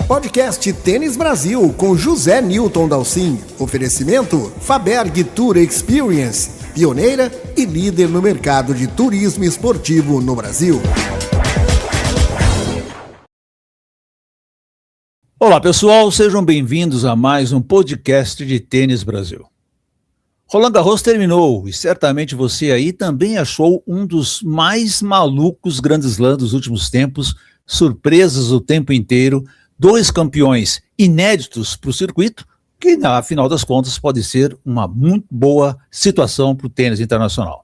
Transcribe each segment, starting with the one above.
Podcast Tênis Brasil com José Newton Dalcin. Oferecimento Faberg Tour Experience, pioneira e líder no mercado de turismo esportivo no Brasil. Olá pessoal, sejam bem-vindos a mais um podcast de Tênis Brasil. Roland Garros terminou e certamente você aí também achou um dos mais malucos Grand Slam dos últimos tempos, surpresas o tempo inteiro, 2 campeões inéditos para o circuito, que na final das contas pode ser uma muito boa situação para o tênis internacional.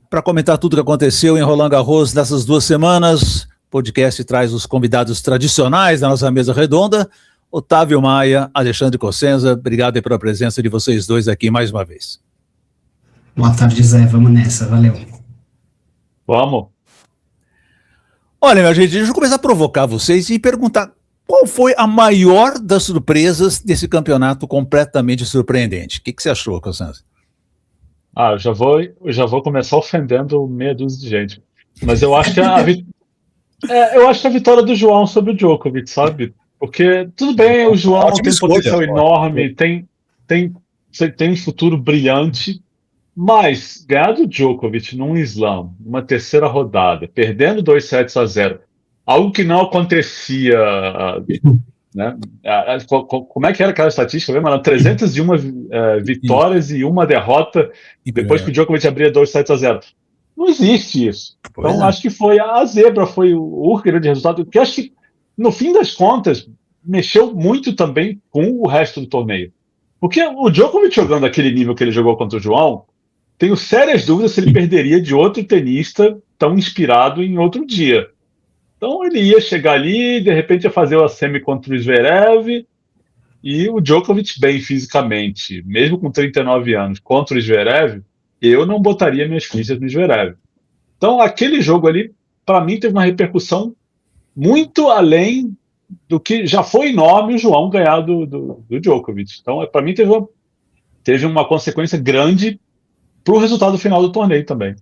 Para comentar tudo o que aconteceu em Roland Garros nessas 2 semanas, o podcast traz os convidados tradicionais da nossa mesa redonda, Otávio Maia, Alexandre Cossenza, obrigado pela presença de vocês dois aqui mais uma vez. Boa tarde, Zé, vamos nessa, valeu. Vamos. Olha, minha gente, deixa eu começar a provocar vocês e perguntar qual foi a maior das surpresas desse campeonato completamente surpreendente. O que você achou, Cossenza? Eu já vou começar ofendendo meia dúzia de gente, mas eu acho que eu acho que a vitória do João sobre o Djokovic, sabe? Porque, tudo bem, o João tem um potencial enorme, tem um futuro brilhante, mas ganhar do Djokovic num slam, numa terceira rodada, perdendo 2-0, algo que não acontecia, né? Como é que era aquela estatística? Eram 301 vitórias e uma derrota depois que o Djokovic abria 2-0. Não existe isso. Então, acho que foi a zebra, foi o grande resultado, porque acho que, no fim das contas, mexeu muito também com o resto do torneio. Porque o Djokovic jogando aquele nível que ele jogou contra o João, tenho sérias dúvidas se ele perderia de outro tenista tão inspirado em outro dia. Então ele ia chegar ali, de repente ia fazer a semi contra o Zverev, e o Djokovic bem fisicamente, mesmo com 39 anos, contra o Zverev, eu não botaria minhas fichas no Zverev. Então aquele jogo ali, para mim, teve uma repercussão muito além do que já foi enorme o João ganhar do Djokovic. Então, para mim, teve uma consequência grande para o resultado final do torneio também.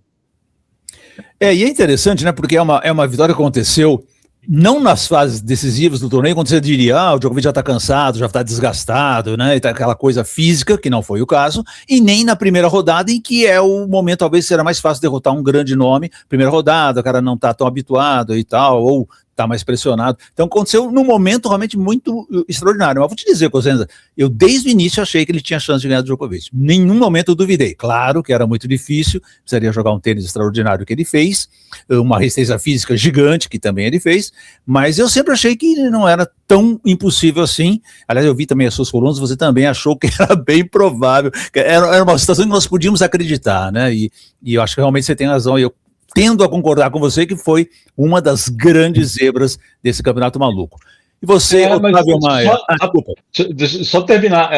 E é interessante, né? Porque é uma vitória que aconteceu não nas fases decisivas do torneio, quando você diria, o Djokovic já está cansado, já está desgastado, né? E tá aquela coisa física, que não foi o caso, e nem na primeira rodada, em que é o momento, talvez, será mais fácil derrotar um grande nome. Primeira rodada, o cara não está tão habituado e tal, ou está mais pressionado. Então aconteceu num momento realmente muito extraordinário. Mas vou te dizer, Cossenza, eu desde o início achei que ele tinha chance de ganhar do Djokovic. Nenhum momento eu duvidei. Claro que era muito difícil, precisaria jogar um tênis extraordinário que ele fez, uma resistência física gigante que também ele fez, mas eu sempre achei que não era tão impossível assim. Aliás, eu vi também as suas colunas, você também achou que era bem provável, que era uma situação que nós podíamos acreditar, né? E eu acho que realmente você tem razão, e eu tendo a concordar com você que foi uma das grandes zebras desse campeonato maluco. E você, Otávio Maia? Deixa só terminar.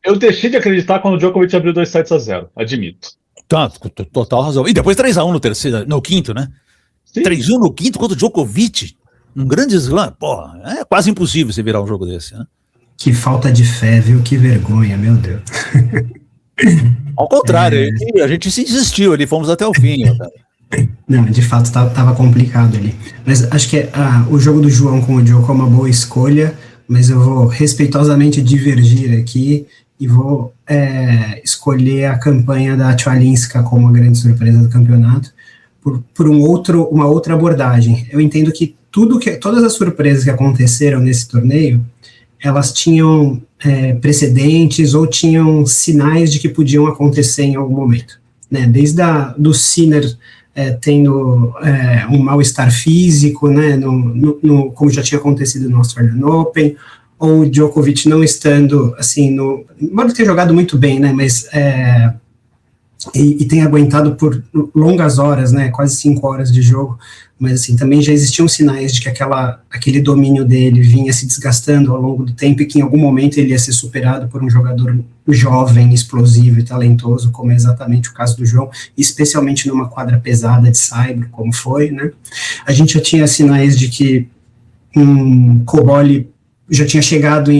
Eu deixei de acreditar quando o Djokovic abriu 2-0, admito. Tá, total razão. E depois 3-1 no quinto, né? Sim. 3-1 no quinto contra o Djokovic, um grande slam. Porra, é quase impossível você virar um jogo desse, né? Que falta de fé, viu? Que vergonha, meu Deus. Ao contrário, a gente se desistiu ali, fomos até o fim. Não, de fato estava complicado ali. Mas acho que o jogo do João com o Djoko é uma boa escolha, mas eu vou respeitosamente divergir aqui e vou escolher a campanha da Tchalinska como a grande surpresa do campeonato por uma outra abordagem. Eu entendo que todas as surpresas que aconteceram nesse torneio, elas tinham precedentes ou tinham sinais de que podiam acontecer em algum momento, né? Desde do Sinner tendo um mal-estar físico, né, como já tinha acontecido no Australian Open, ou o Djokovic não estando, assim, embora tenha jogado muito bem, né, mas e tem aguentado por longas horas, né, quase 5 horas de jogo, mas assim, também já existiam sinais de que aquele domínio dele vinha se desgastando ao longo do tempo e que em algum momento ele ia ser superado por um jogador jovem, explosivo e talentoso, como é exatamente o caso do João, especialmente numa quadra pesada de saibro, como foi, né. A gente já tinha sinais de que Cobolli já tinha chegado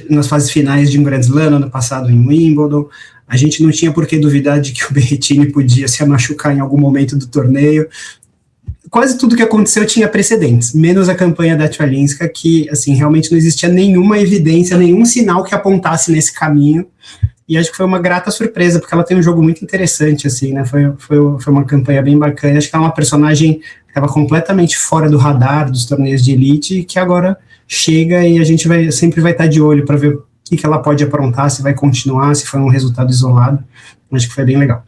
nas fases finais de um Grand Slam ano passado em Wimbledon. A gente não tinha por que duvidar de que o Berrettini podia se machucar em algum momento do torneio. quase tudo que aconteceu tinha precedentes, menos a campanha da Tchalinska, que, assim, realmente não existia nenhuma evidência, nenhum sinal que apontasse nesse caminho, e acho que foi uma grata surpresa, porque ela tem um jogo muito interessante, assim, né, foi uma campanha bem bacana, acho que ela é uma personagem que estava completamente fora do radar dos torneios de elite, que agora chega e a gente sempre vai estar de olho para ver o que ela pode aprontar, se vai continuar, se foi um resultado isolado, acho que foi bem legal.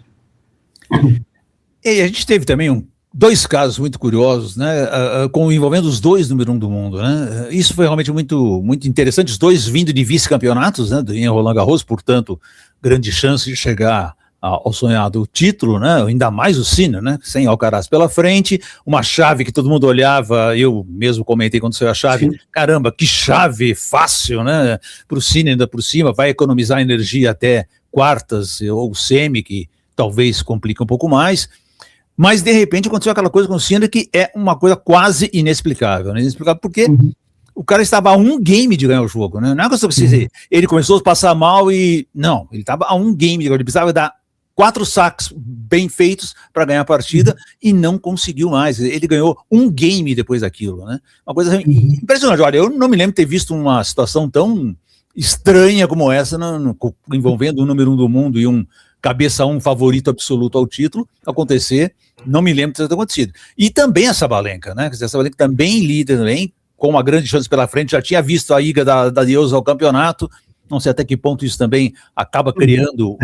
E a gente teve também dois casos muito curiosos, né, envolvendo os dois número 1 do mundo, né, isso foi realmente muito, muito interessante, os dois vindo de vice-campeonatos, né, em Roland Garros, portanto, grande chance de chegar ao sonhado título, né, ainda mais o Sinner, né, sem Alcaraz pela frente, uma chave que todo mundo olhava, eu mesmo comentei quando saiu a chave, sim, caramba, que chave fácil, né, para o Sinner ainda por cima, vai economizar energia até quartas ou semi, que talvez complique um pouco mais, mas de repente aconteceu aquela coisa com o Sinner que é uma coisa quase inexplicável, né, inexplicável porque o cara estava a um game de ganhar o jogo, né, não é que você precisa, ele começou a passar mal e, não, ele estava a um game, ele precisava dar 4 saques bem feitos para ganhar a partida e não conseguiu mais. Ele ganhou um game depois daquilo, né? Uma coisa impressionante. Olha, eu não me lembro de ter visto uma situação tão estranha como essa, envolvendo o número 1 do mundo e um cabeça 1 favorito absoluto ao título acontecer. Não me lembro de ter acontecido. E também a Sabalenka, né? Quer dizer, a Sabalenka também líder, também, com uma grande chance pela frente, já tinha visto a ida da deusa ao campeonato. Não sei até que ponto isso também acaba criando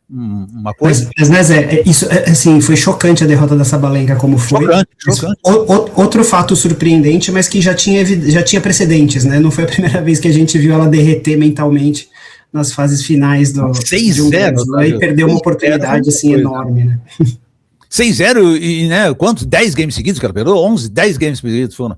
uma coisa. Mas isso, assim, foi chocante a derrota da Sabalenka, como foi. Chocante. Outro fato surpreendente, mas que já tinha precedentes, né? Não foi a primeira vez que a gente viu ela derreter mentalmente nas fases finais de um 6-0, e perdeu uma oportunidade assim enorme, né? 6-0 e, né, quantos? 10 games seguidos, cara, perdeu? 11, 10 games seguidos foram.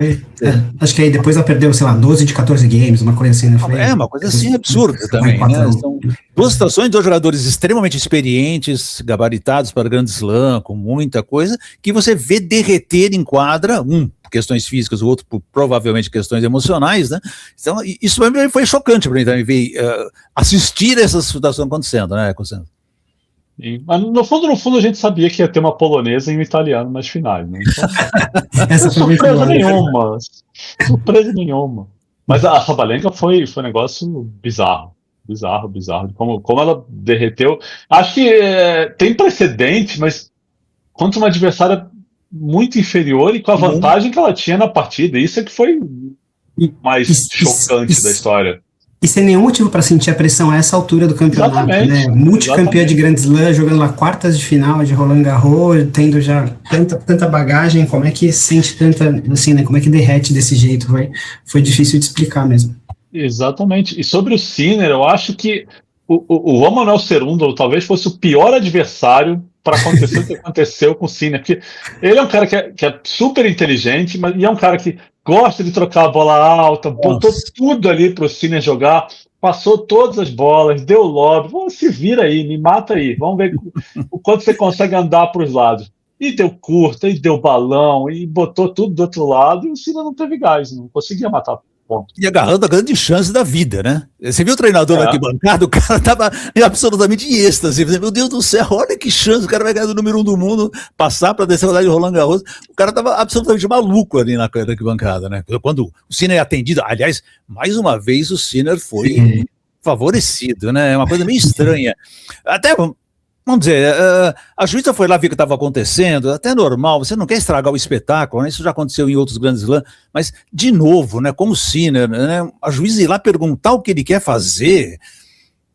Acho que aí depois ela perdeu, sei lá, 12 de 14 games, uma coisa assim, né? Uma coisa assim absurda também, né? São duas situações, dois jogadores extremamente experientes, gabaritados para Grand Slam, com muita coisa, que você vê derreter em quadra, por questões físicas, o outro por provavelmente questões emocionais, né? Então, isso foi chocante para mim também, ver, assistir essa situação acontecendo, né, Mas no fundo a gente sabia que ia ter uma polonesa e um italiano nas finais, né? Então, surpresa nenhuma. Mas a Sabalenka foi um negócio bizarro, como ela derreteu. Acho que tem precedente, mas contra uma adversária muito inferior e com a vantagem que ela tinha na partida, isso é que foi mais chocante da história. E sem nenhum motivo para sentir a pressão a essa altura do campeonato, né? Multicampeã de Grand Slam, jogando lá quartas de final de Roland Garros, tendo já tanta bagagem, como é que sente tanta, assim, né? Como é que derrete desse jeito? Foi difícil de explicar mesmo. Exatamente. E sobre o Sinner, eu acho que o Romanel Cerúndolo talvez fosse o pior adversário para acontecer o que aconteceu com o Sinner, porque ele é um cara que é super inteligente, e é um cara que gosta de trocar a bola alta, botou tudo ali para o Sinner jogar, passou todas as bolas, deu lob, se vira aí, me mata aí, vamos ver o quanto você consegue andar para os lados. E deu curta, e deu balão, e botou tudo do outro lado, e o Sinner não teve gás, não conseguia matar. Ponto. E agarrando a grande chance da vida, né? Você viu o treinador aqui bancado? O cara tava absolutamente em êxtase. Meu Deus do céu, olha que chance, o cara vai ganhar do número 1 do mundo, passar para descer a rodada de Roland Garros. O cara tava absolutamente maluco ali na bancada, né? Quando o Sinner é atendido, aliás, mais uma vez o Sinner foi favorecido, né? É uma coisa meio estranha. Até, vamos dizer, a juíza foi lá ver o que estava acontecendo, até normal, você não quer estragar o espetáculo, né? Isso já aconteceu em outros grandes slams, mas, de novo, né, como o Sinner, né, a juíza ir lá perguntar o que ele quer fazer,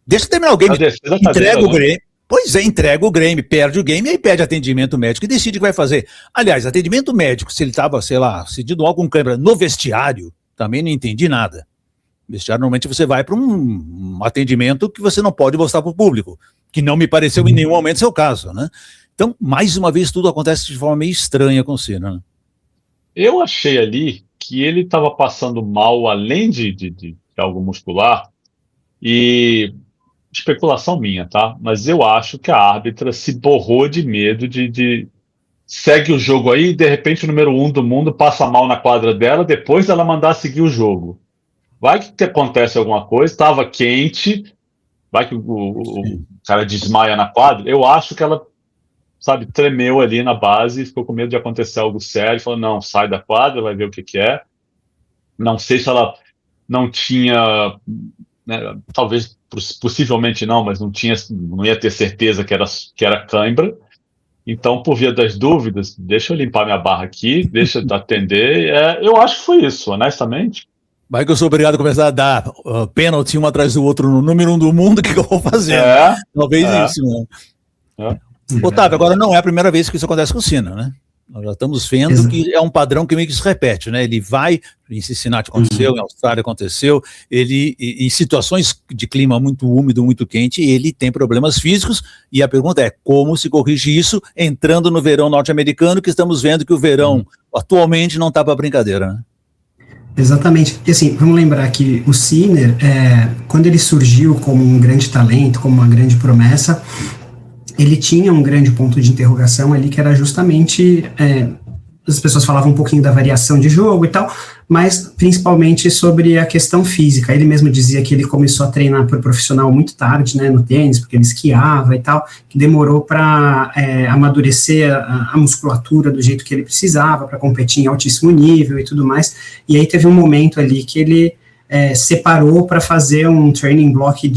deixa terminar o game, entrega o Grêmio, entrega o Grêmio, perde o game, aí pede atendimento médico e decide o que vai fazer. Aliás, atendimento médico, se ele estava, sei lá, cedido algum câmera no vestiário, também não entendi nada. No vestiário, normalmente você vai para um atendimento que você não pode mostrar para o público, que não me pareceu em nenhum momento ser o caso, né? Então, mais uma vez, tudo acontece de forma meio estranha com o Sinner, né? Eu achei ali que ele estava passando mal, além de algo muscular, e especulação minha, tá? Mas eu acho que a árbitra se borrou de medo de segue o jogo aí e de repente o número 1 do mundo passa mal na quadra dela, depois dela mandar seguir o jogo. Vai que acontece alguma coisa, estava quente, vai que o cara desmaia na quadra. Eu acho que ela sabe, tremeu ali na base, ficou com medo de acontecer algo sério, falou, não, sai da quadra, vai ver o que é. Não sei se ela não tinha, né, talvez, possivelmente não, mas não ia ter certeza que era cãibra. Então, por via das dúvidas, deixa eu limpar minha barra aqui, deixa eu atender. Eu acho que foi isso, honestamente. Vai que eu sou obrigado a começar a dar pênalti um atrás do outro no número 1 do mundo, o que eu vou fazer? Talvez isso, né? Otávio, agora não é a primeira vez que isso acontece com o Sinner, né? Nós já estamos vendo que é um padrão que meio que se repete, né? Ele vai, em Cincinnati aconteceu, em Austrália aconteceu, ele, em situações de clima muito úmido, muito quente, ele tem problemas físicos, e a pergunta é como se corrige isso entrando no verão norte-americano, que estamos vendo que o verão atualmente não está para brincadeira, né? Exatamente. E assim, vamos lembrar que o Sinner, quando ele surgiu como um grande talento, como uma grande promessa, ele tinha um grande ponto de interrogação ali, que era justamente, as pessoas falavam um pouquinho da variação de jogo e tal, mas principalmente sobre a questão física. Ele mesmo dizia que ele começou a treinar por profissional muito tarde, né, no tênis, porque ele esquiava e tal, que demorou para amadurecer a musculatura do jeito que ele precisava, para competir em altíssimo nível e tudo mais, e aí teve um momento ali que ele separou para fazer um training block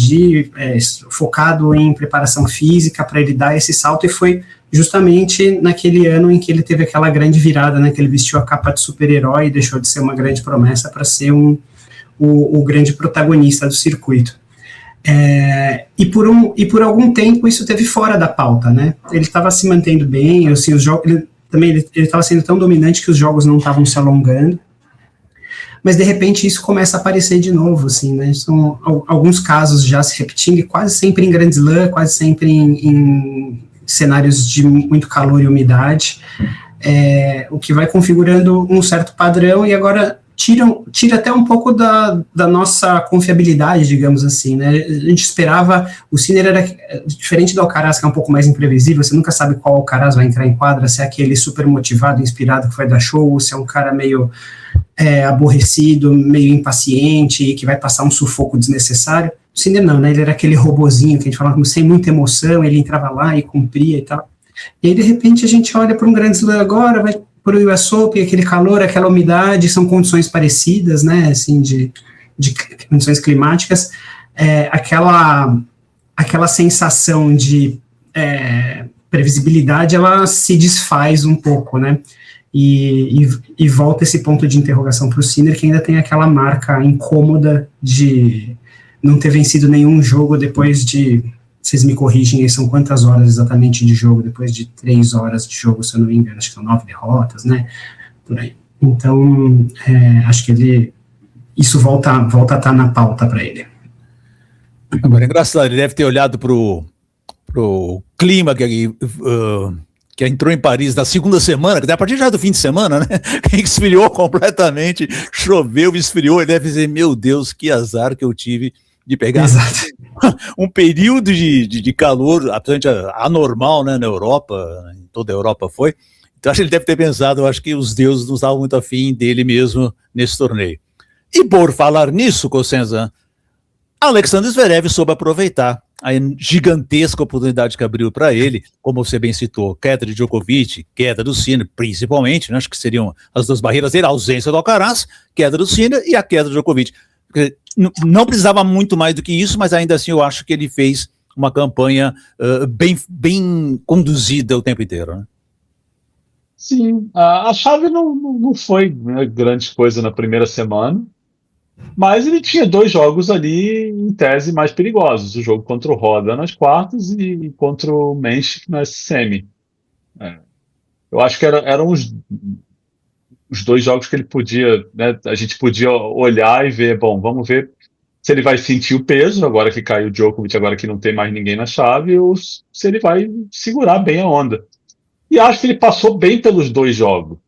focado em preparação física para ele dar esse salto, e foi justamente naquele ano em que ele teve aquela grande virada, né, que ele vestiu a capa de super-herói e deixou de ser uma grande promessa para ser o grande protagonista do circuito. E por algum tempo isso teve fora da pauta, né? Ele estava se mantendo bem, assim, ele estava sendo tão dominante que os jogos não estavam se alongando, mas de repente isso começa a aparecer de novo, assim, né? São alguns casos já se repetindo, e quase sempre em Grand Slam, quase sempre em cenários de muito calor e umidade, o que vai configurando um certo padrão, e agora tira até um pouco da nossa confiabilidade, digamos assim, né? A gente esperava, o Sinner era diferente do Alcaraz, que é um pouco mais imprevisível, você nunca sabe qual Alcaraz vai entrar em quadra, se é aquele super motivado, inspirado que vai dar show, ou se é um cara meio aborrecido, meio impaciente, e que vai passar um sufoco desnecessário. O Sinner não, né? Ele era aquele robozinho que a gente falava sem muita emoção, ele entrava lá e cumpria e tal. E aí, de repente, a gente olha para um Grand Slam agora, vai para o US Open, aquele calor, aquela umidade, são condições parecidas, né, assim, de condições climáticas, aquela sensação de previsibilidade, ela se desfaz um pouco, né, e volta esse ponto de interrogação para o Sinner, que ainda tem aquela marca incômoda de não ter vencido nenhum jogo depois de, vocês me corrigem aí, são quantas horas exatamente de jogo, depois de 3 horas de jogo, se eu não me engano, acho que são 9 derrotas, né, por aí. Então, acho que isso volta a estar na pauta para ele. Agora, é engraçado, ele deve ter olhado pro clima que entrou em Paris na segunda semana, que a partir já do fim de semana, né, que esfriou completamente, choveu, esfriou, ele deve dizer, meu Deus, que azar que eu tive de pegar um período de calor absolutamente anormal, né, na Europa, em toda a Europa foi. Então acho que ele deve ter pensado, eu acho que os deuses não estavam muito afim dele mesmo nesse torneio. E por falar nisso, Cosenza, Alexander Zverev soube aproveitar a gigantesca oportunidade que abriu para ele, como você bem citou, queda de Djokovic, queda do Sinner, principalmente, né, acho que seriam as duas barreiras dele, a ausência do Alcaraz, queda do Sinner e a queda do Djokovic. Não precisava muito mais do que isso, mas ainda assim eu acho que ele fez uma campanha bem conduzida o tempo inteiro, né? Sim, a chave não foi, né, grande coisa na primeira semana, mas ele tinha 2 jogos ali, em tese, mais perigosos. O jogo contra o Roda nas quartas e contra o Menchik na semi. Eu acho que eram os 2 jogos que ele podia, né, a gente podia olhar e ver, bom, vamos ver se ele vai sentir o peso, agora que caiu o Djokovic, agora que não tem mais ninguém na chave, ou se ele vai segurar bem a onda. E acho que ele passou bem pelos 2 jogos.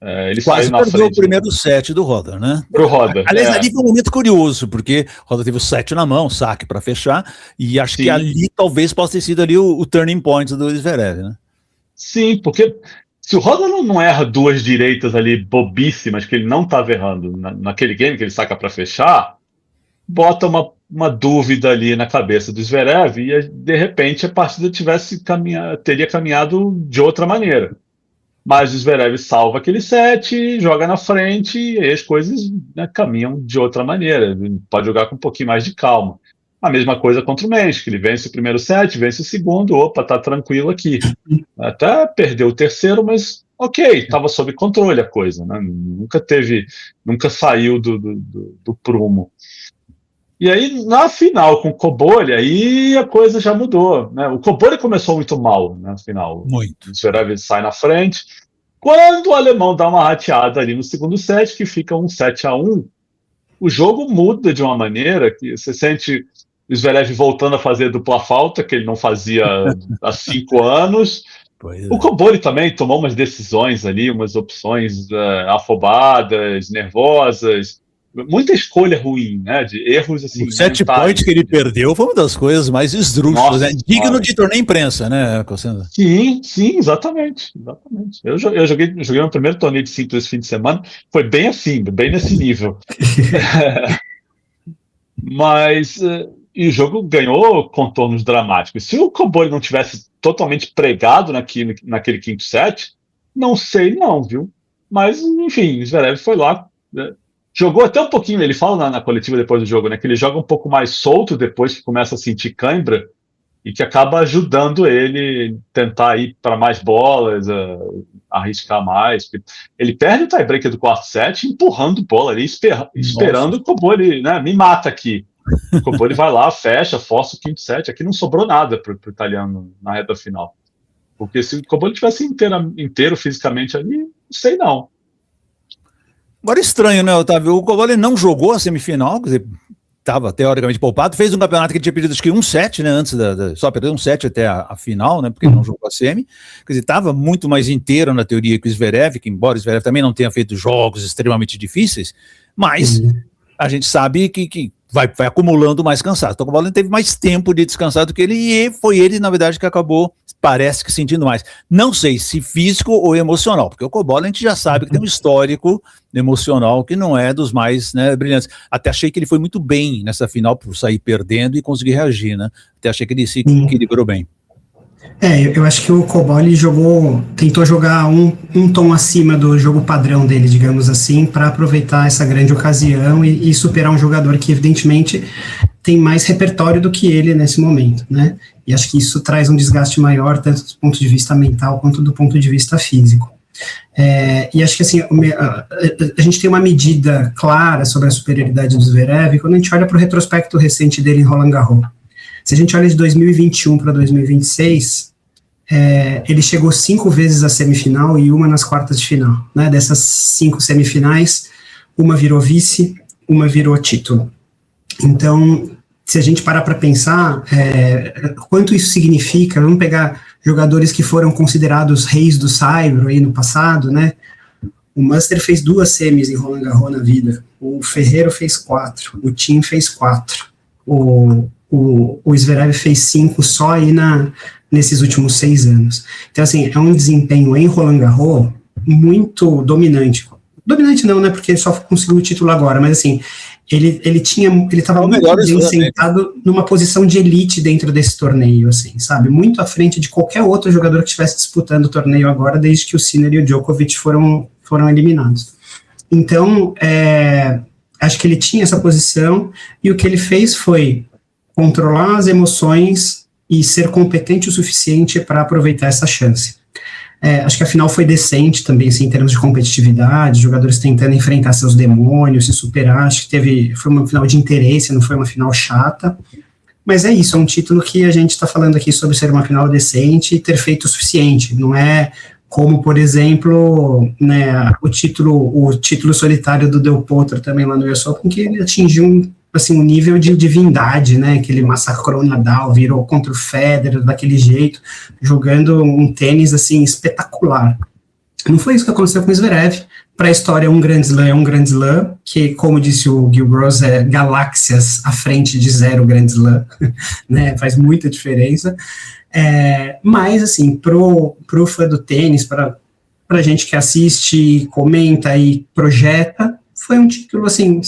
Ele quase saiu na perdeu frente o primeiro set do Roda, né? pro Roda. Aliás, ali foi um momento curioso, porque Roda teve o set na mão, saque para fechar, e acho que ali talvez possa ter sido ali o turning point do Zverev, né? Sim, porque se o Roda não erra 2 direitas ali bobíssimas, que ele não estava errando naquele game que ele saca para fechar, bota uma uma dúvida ali na cabeça do Zverev e, de repente, a partida teria caminhado de outra maneira. Mas o Zverev salva aquele set, joga na frente e aí as coisas, né, caminham de outra maneira. Ele pode jogar com um pouquinho mais de calma. A mesma coisa contra o Mendes, ele vence o primeiro set, vence o segundo, opa, tá tranquilo aqui. Até perdeu o terceiro, mas ok, estava sob controle a coisa, né? Nunca saiu do prumo. E aí, na final, com o Cobolli, aí a coisa já mudou, né? O Cobolli começou muito mal na final. Muito. O Zverev sai na frente. Quando o alemão dá uma rateada ali no segundo set, que fica 7-1, o jogo muda de uma maneira que você sente o Zverev voltando a fazer dupla falta, que ele não fazia há 5 anos. O Cobolli também tomou umas decisões ali, umas opções afobadas, nervosas, muita escolha ruim, né? De erros assim. O set point que ele perdeu foi uma das coisas mais esdrúxulas, né? Digno de torneio imprensa, né, Cossenda? Sim, exatamente. Eu joguei no primeiro torneio de simples esse fim de semana, foi bem assim, bem nesse nível. Mas e o jogo ganhou contornos dramáticos. Se o Cobolli não tivesse totalmente pregado naquele quinto set, não sei não, viu? Mas, enfim, o Zverev foi lá, né? Jogou até um pouquinho, ele fala na coletiva depois do jogo, né, que ele joga um pouco mais solto depois que começa a sentir cãibra e que acaba ajudando ele tentar ir para mais bolas, arriscar mais. Ele perde o tie-break do quarto set empurrando bola ali, esperando o Cobolli, né, me mata aqui. O Cobolli vai lá, fecha, força o quinto set. Aqui não sobrou nada para o italiano na reta final. Porque se o Cobolli tivesse inteiro fisicamente ali, não sei não. Agora estranho, né, Otávio? O Cobolli não jogou a semifinal, quer dizer, estava teoricamente poupado, fez um campeonato que tinha perdido acho que 1 set, né, antes só perdeu 1 set até a final, né, porque ele não jogou a semi, quer dizer, estava muito mais inteiro na teoria que o Zverev, que embora o Zverev também não tenha feito jogos extremamente difíceis, mas a gente sabe que vai acumulando mais cansaço. Então o Cobolli teve mais tempo de descansar do que ele, e foi ele, na verdade, que acabou, parece que sentindo mais. Não sei se físico ou emocional, porque o Cobolli a gente já sabe que tem um histórico emocional que não é dos mais, né, brilhantes. Até achei que ele foi muito bem nessa final por sair perdendo e conseguir reagir, né? Até achei que ele se equilibrou bem. Eu acho que o Cobolli tentou jogar um tom acima do jogo padrão dele, digamos assim, para aproveitar essa grande ocasião e superar um jogador que, evidentemente, tem mais repertório do que ele nesse momento, né? E acho que isso traz um desgaste maior, tanto do ponto de vista mental quanto do ponto de vista físico. E acho que assim, a gente tem uma medida clara sobre a superioridade do Zverev quando a gente olha para o retrospecto recente dele em Roland Garros. Se a gente olha de 2021 para 2026, ele chegou 5 vezes à semifinal e uma nas quartas de final, né? Dessas 5 semifinais, uma virou vice, uma virou título. Então, se a gente parar para pensar quanto isso significa, vamos pegar jogadores que foram considerados reis do saibro aí no passado, né? O Munster fez 2 semis em Roland Garros na vida, o Ferrero fez 4, o Thiem fez 4, o Zverev fez 5 só aí nesses últimos 6 anos. Então, assim, é um desempenho em Roland Garros muito dominante. Dominante não, né, porque ele só conseguiu o título agora, mas assim, ele estava muito bem sentado numa posição de elite dentro desse torneio, assim, sabe, muito à frente de qualquer outro jogador que estivesse disputando o torneio agora, desde que o Sinner e o Djokovic foram eliminados. Então, acho que ele tinha essa posição, e o que ele fez foi controlar as emoções e ser competente o suficiente para aproveitar essa chance. Acho que a final foi decente também, assim, em termos de competitividade, jogadores tentando enfrentar seus demônios, se superar. Acho que foi uma final de interesse, não foi uma final chata. Mas é isso, é um título que a gente está falando aqui sobre ser uma final decente e ter feito o suficiente. Não é como, por exemplo, né, o título solitário do Del Potro também lá no US Open, que ele atingiu um nível de divindade, né, que ele massacrou o Nadal, virou contra o Federer daquele jeito, jogando um tênis, assim, espetacular. Não foi isso que aconteceu com o Zverev. Para a história, um Grand Slam é um Grand Slam, que, como disse o Gil Gross, é galáxias à frente de 0 Grand Slam, né, faz muita diferença. Mas, assim, pro fã do tênis, para a gente que assiste, comenta e projeta, foi um título, assim,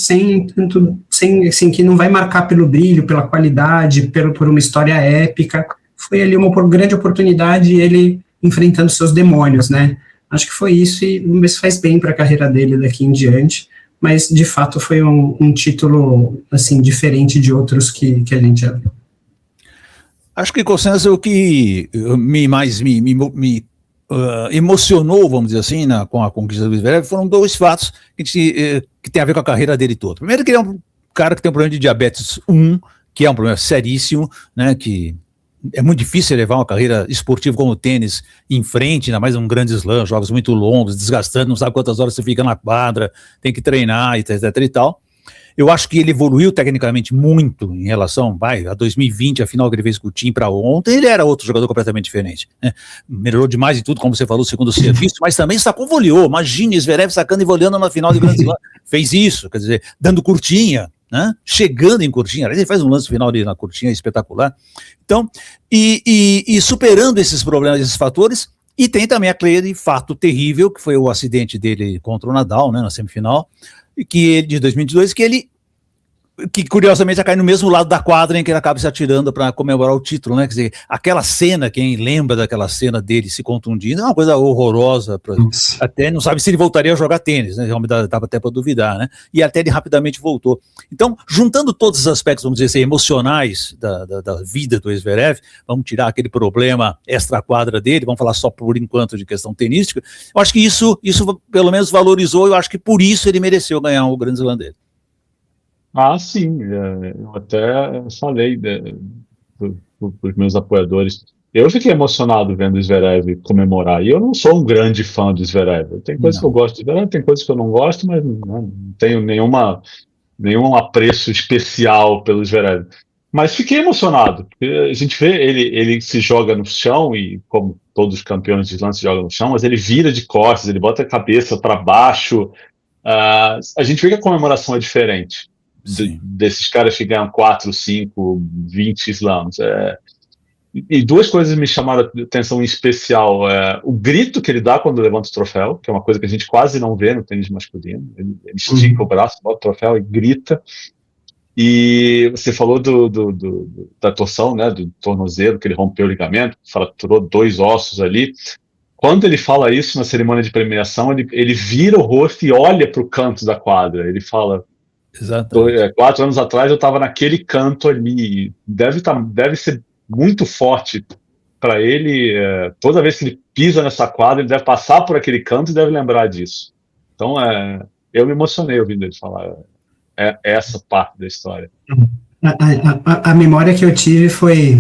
assim, que não vai marcar pelo brilho, pela qualidade, por uma história épica. Foi ali uma grande oportunidade, ele enfrentando seus demônios, né? Acho que foi isso, e vamos ver se faz bem para a carreira dele daqui em diante, mas, de fato, foi um título, assim, diferente de outros que a gente já viu. Acho que, Cossenza, o que me emocionou, vamos dizer assim, com a conquista do Zverev, foram dois fatos que tem a ver com a carreira dele toda. Primeiro, que ele é um cara que tem um problema de diabetes 1, que é um problema seríssimo, né, que é muito difícil levar uma carreira esportiva como o tênis em frente, ainda mais um grande slam, jogos muito longos, desgastantes, não sabe quantas horas você fica na quadra, tem que treinar, etc e tal. Eu acho que ele evoluiu tecnicamente muito em relação a 2020, a final que ele fez com o Thiem para ontem, ele era outro jogador completamente diferente, né? Melhorou demais em tudo, como você falou, segundo o serviço, mas também sacou voleou. Imagine Zverev sacando e voleando na final de Grand Slam. Fez isso, quer dizer, dando curtinha, né? Chegando em curtinha, ele faz um lance final na curtinha espetacular. Então, e superando esses problemas, esses fatores, e tem também aquele fato terrível, que foi o acidente dele contra o Nadal, né, na semifinal, de 2022, que curiosamente cai no mesmo lado da quadra em que ele acaba se atirando para comemorar o título, né? Quer dizer, aquela cena, quem lembra daquela cena dele se contundindo, é uma coisa horrorosa, até não sabe se ele voltaria a jogar tênis, né? Realmente dava até para duvidar, né? E até ele rapidamente voltou. Então, juntando todos os aspectos, vamos dizer assim, emocionais da vida do Zverev, vamos tirar aquele problema extra-quadra dele, vamos falar só por enquanto de questão tenística, eu acho que isso pelo menos valorizou, eu acho que por isso ele mereceu ganhar o Grand Slam dele. Ah, sim, eu até falei para os meus apoiadores. Eu fiquei emocionado vendo o Zverev comemorar, e eu não sou um grande fã do Zverev. Tem coisas que eu gosto do Zverev, tem coisas que eu não gosto, mas não tenho nenhum apreço especial pelo Zverev. Mas fiquei emocionado, porque a gente vê ele se joga no chão, e como todos os campeões de slam se jogam no chão, mas ele vira de costas, ele bota a cabeça para baixo. A gente vê que a comemoração é diferente. Desses caras que ganham 4, 5, 20 slams. E duas coisas me chamaram a atenção em especial. O grito que ele dá quando levanta o troféu, que é uma coisa que a gente quase não vê no tênis masculino. Ele estica o braço, bota o troféu e grita. E você falou da torção, né, do tornozelo, que ele rompeu o ligamento, fraturou 2 ossos ali. Quando ele fala isso na cerimônia de premiação, ele vira o rosto e olha para o canto da quadra. Ele fala... Exatamente. 4 anos atrás eu estava naquele canto ali. Deve ser muito forte para ele. Toda vez que ele pisa nessa quadra, ele deve passar por aquele canto e deve lembrar disso. Então, eu me emocionei ouvindo ele falar essa parte da história. A memória que eu tive foi...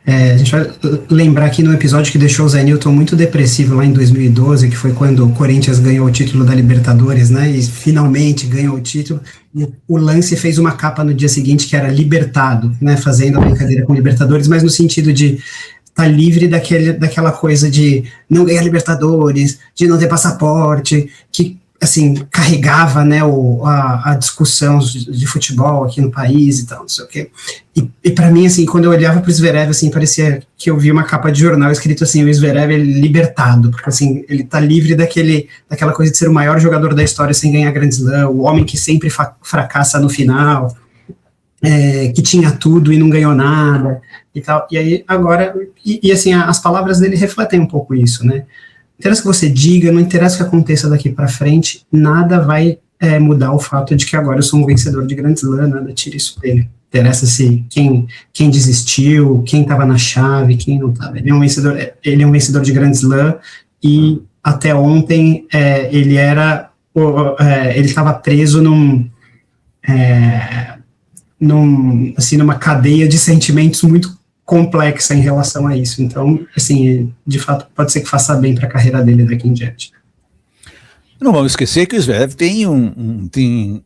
a gente vai lembrar aqui no episódio que deixou o Zé Newton muito depressivo lá em 2012, que foi quando o Corinthians ganhou o título da Libertadores, né, e finalmente ganhou o título, e o Lance fez uma capa no dia seguinte que era libertado, né, fazendo a brincadeira com Libertadores, mas no sentido de estar livre daquela coisa de não ganhar Libertadores, de não ter passaporte, que assim, carregava, né, a discussão de futebol aqui no país e tal, não sei o quê. E para mim, assim, quando eu olhava para o Zverev, assim, parecia que eu via uma capa de jornal escrito assim, o Zverev é libertado, porque assim, ele tá livre daquela coisa de ser o maior jogador da história sem ganhar Grand Slam, o homem que sempre fracassa no final, que tinha tudo e não ganhou nada, e tal. E aí, agora, assim, as palavras dele refletem um pouco isso, né? Não interessa o que você diga, não interessa o que aconteça daqui para frente, nada vai mudar o fato de que agora eu sou um vencedor de Grand Slam, nada tira isso dele. Interessa se quem desistiu, quem estava na chave, quem não estava. Ele é um vencedor de Grand Slam, e até ontem ele estava preso numa cadeia de sentimentos muito complexa em relação a isso. Então, assim, de fato, pode ser que faça bem para a carreira dele daqui em diante. Não vamos esquecer que o Zverev tem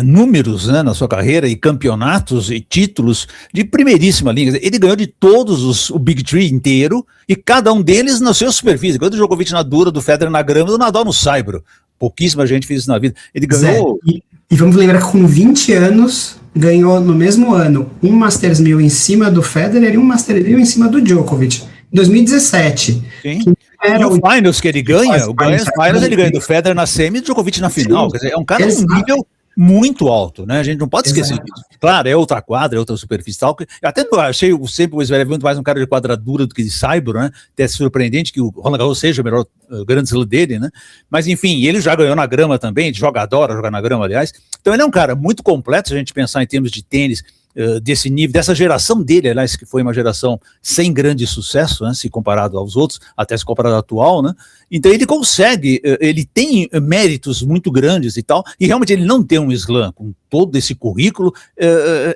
números, né, na sua carreira, e campeonatos e títulos de primeiríssima linha. Ele ganhou de todos o Big Three inteiro, e cada um deles na sua superfície. Ganhou do Djokovic na dura, do Federer na grama, do Nadal no saibro. Pouquíssima gente fez isso na vida. Ele ganhou... E vamos lembrar que com 20 anos, ganhou no mesmo ano um Masters 1000 em cima do Federer e um Masters 1000 em cima do Djokovic. Em 2017. era E o finals que ele ganha, o finals ele ganha do Federer. Federer na semi e do Djokovic na final. Sim. Quer dizer, é um cara de um Exato. nível muito alto, né? A gente não pode esquecer Exato. disso. Claro, é outra quadra, é outra superfície tal. Eu até achei sempre o Zverev muito mais um cara de quadradura do que de saibro, né? Até surpreendente que o Roland Garros seja o melhor grande slam dele, né? Mas enfim, ele já ganhou na grama também, adora jogar na grama, aliás. Então ele é um cara muito completo, se a gente pensar em termos de tênis, desse nível, dessa geração dele, aliás, que foi uma geração sem grande sucesso, né, se comparado aos outros, até se comparado ao atual, né? Então ele consegue, ele tem méritos muito grandes e tal, e realmente ele não tem um slam com todo esse currículo,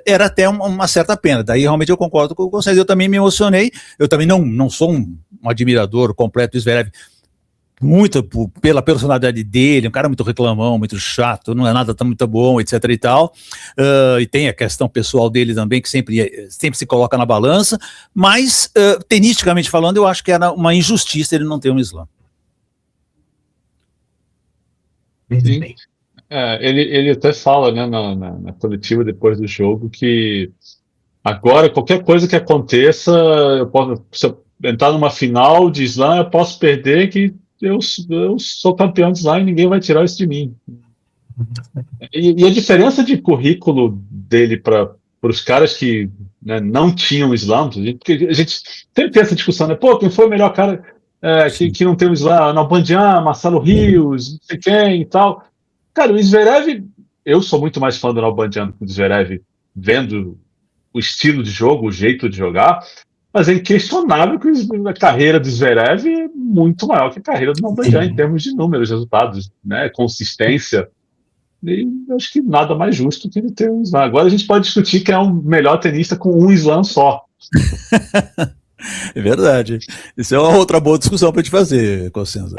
era até uma certa pena. Daí realmente eu concordo com vocês, eu também me emocionei, eu também não sou um admirador completo do Zverev, muito pela personalidade dele, um cara muito reclamão, muito chato, não é nada tão muito bom, etc e tal, e tem a questão pessoal dele também, que sempre se coloca na balança, mas, tenisticamente falando, eu acho que era uma injustiça ele não ter um slam. Sim. Ele até fala, né, na coletiva depois do jogo que agora qualquer coisa que aconteça, se eu entrar numa final de slam, eu posso perder, que eu sou campeão de slam e ninguém vai tirar isso de mim. E a diferença de currículo dele para os caras que, né, não tinham slam, porque a gente sempre tem essa discussão, né? Pô, quem foi o melhor cara que não tem um slam? Nalbandian, Marcelo Rios, não sei quem e tal. Cara, o Zverev, eu sou muito mais fã do Nalbandian do que do Zverev, vendo o estilo de jogo, o jeito de jogar, mas é inquestionável que a carreira do Zverev é muito maior que a carreira do Nalbandian em termos de números, resultados, né, consistência. E acho que nada mais justo que ele ter um slam. Agora a gente pode discutir quem é o melhor tenista com um slam só. É verdade. Isso é uma outra boa discussão para te fazer, Cossenza.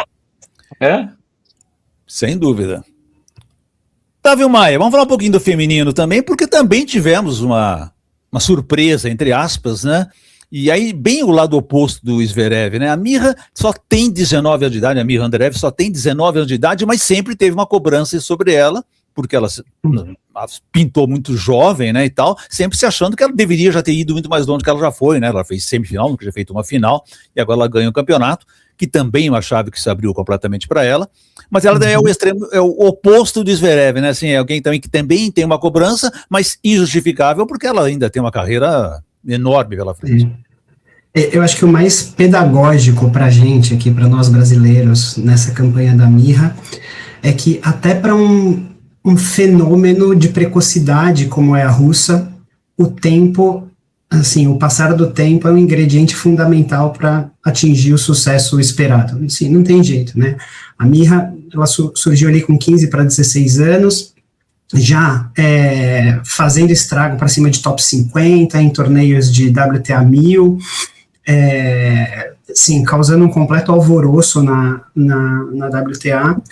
Sem dúvida. Otávio Maia, vamos falar um pouquinho do feminino também, porque também tivemos uma surpresa, entre aspas, né? E aí, bem o lado oposto do Zverev, né? A Mirra só tem 19 anos de idade, a Mirra Andreev só tem 19 anos de idade, mas sempre teve uma cobrança sobre ela, porque ela pintou muito jovem, né, e tal, sempre se achando que ela deveria já ter ido muito mais longe do que ela já foi, né? Ela fez semifinal, nunca tinha feito uma final, e agora ela ganha o campeonato, que também é uma chave que se abriu completamente para ela, mas ela é o extremo, é o oposto do Zverev, né? Assim, é alguém também que também tem uma cobrança, mas injustificável, porque ela ainda tem uma carreira enorme pela frente. Eu acho que o mais pedagógico para a gente aqui, para nós brasileiros, nessa campanha da Mirra, é que até para um fenômeno de precocidade como é a russa, o tempo, assim, o passar do tempo é um ingrediente fundamental para atingir o sucesso esperado. Assim, não tem jeito, né? A Mirra, ela surgiu ali com 15 para 16 anos, já fazendo estrago para cima de top 50 em torneios de WTA 1000, sim, causando um completo alvoroço na WTA.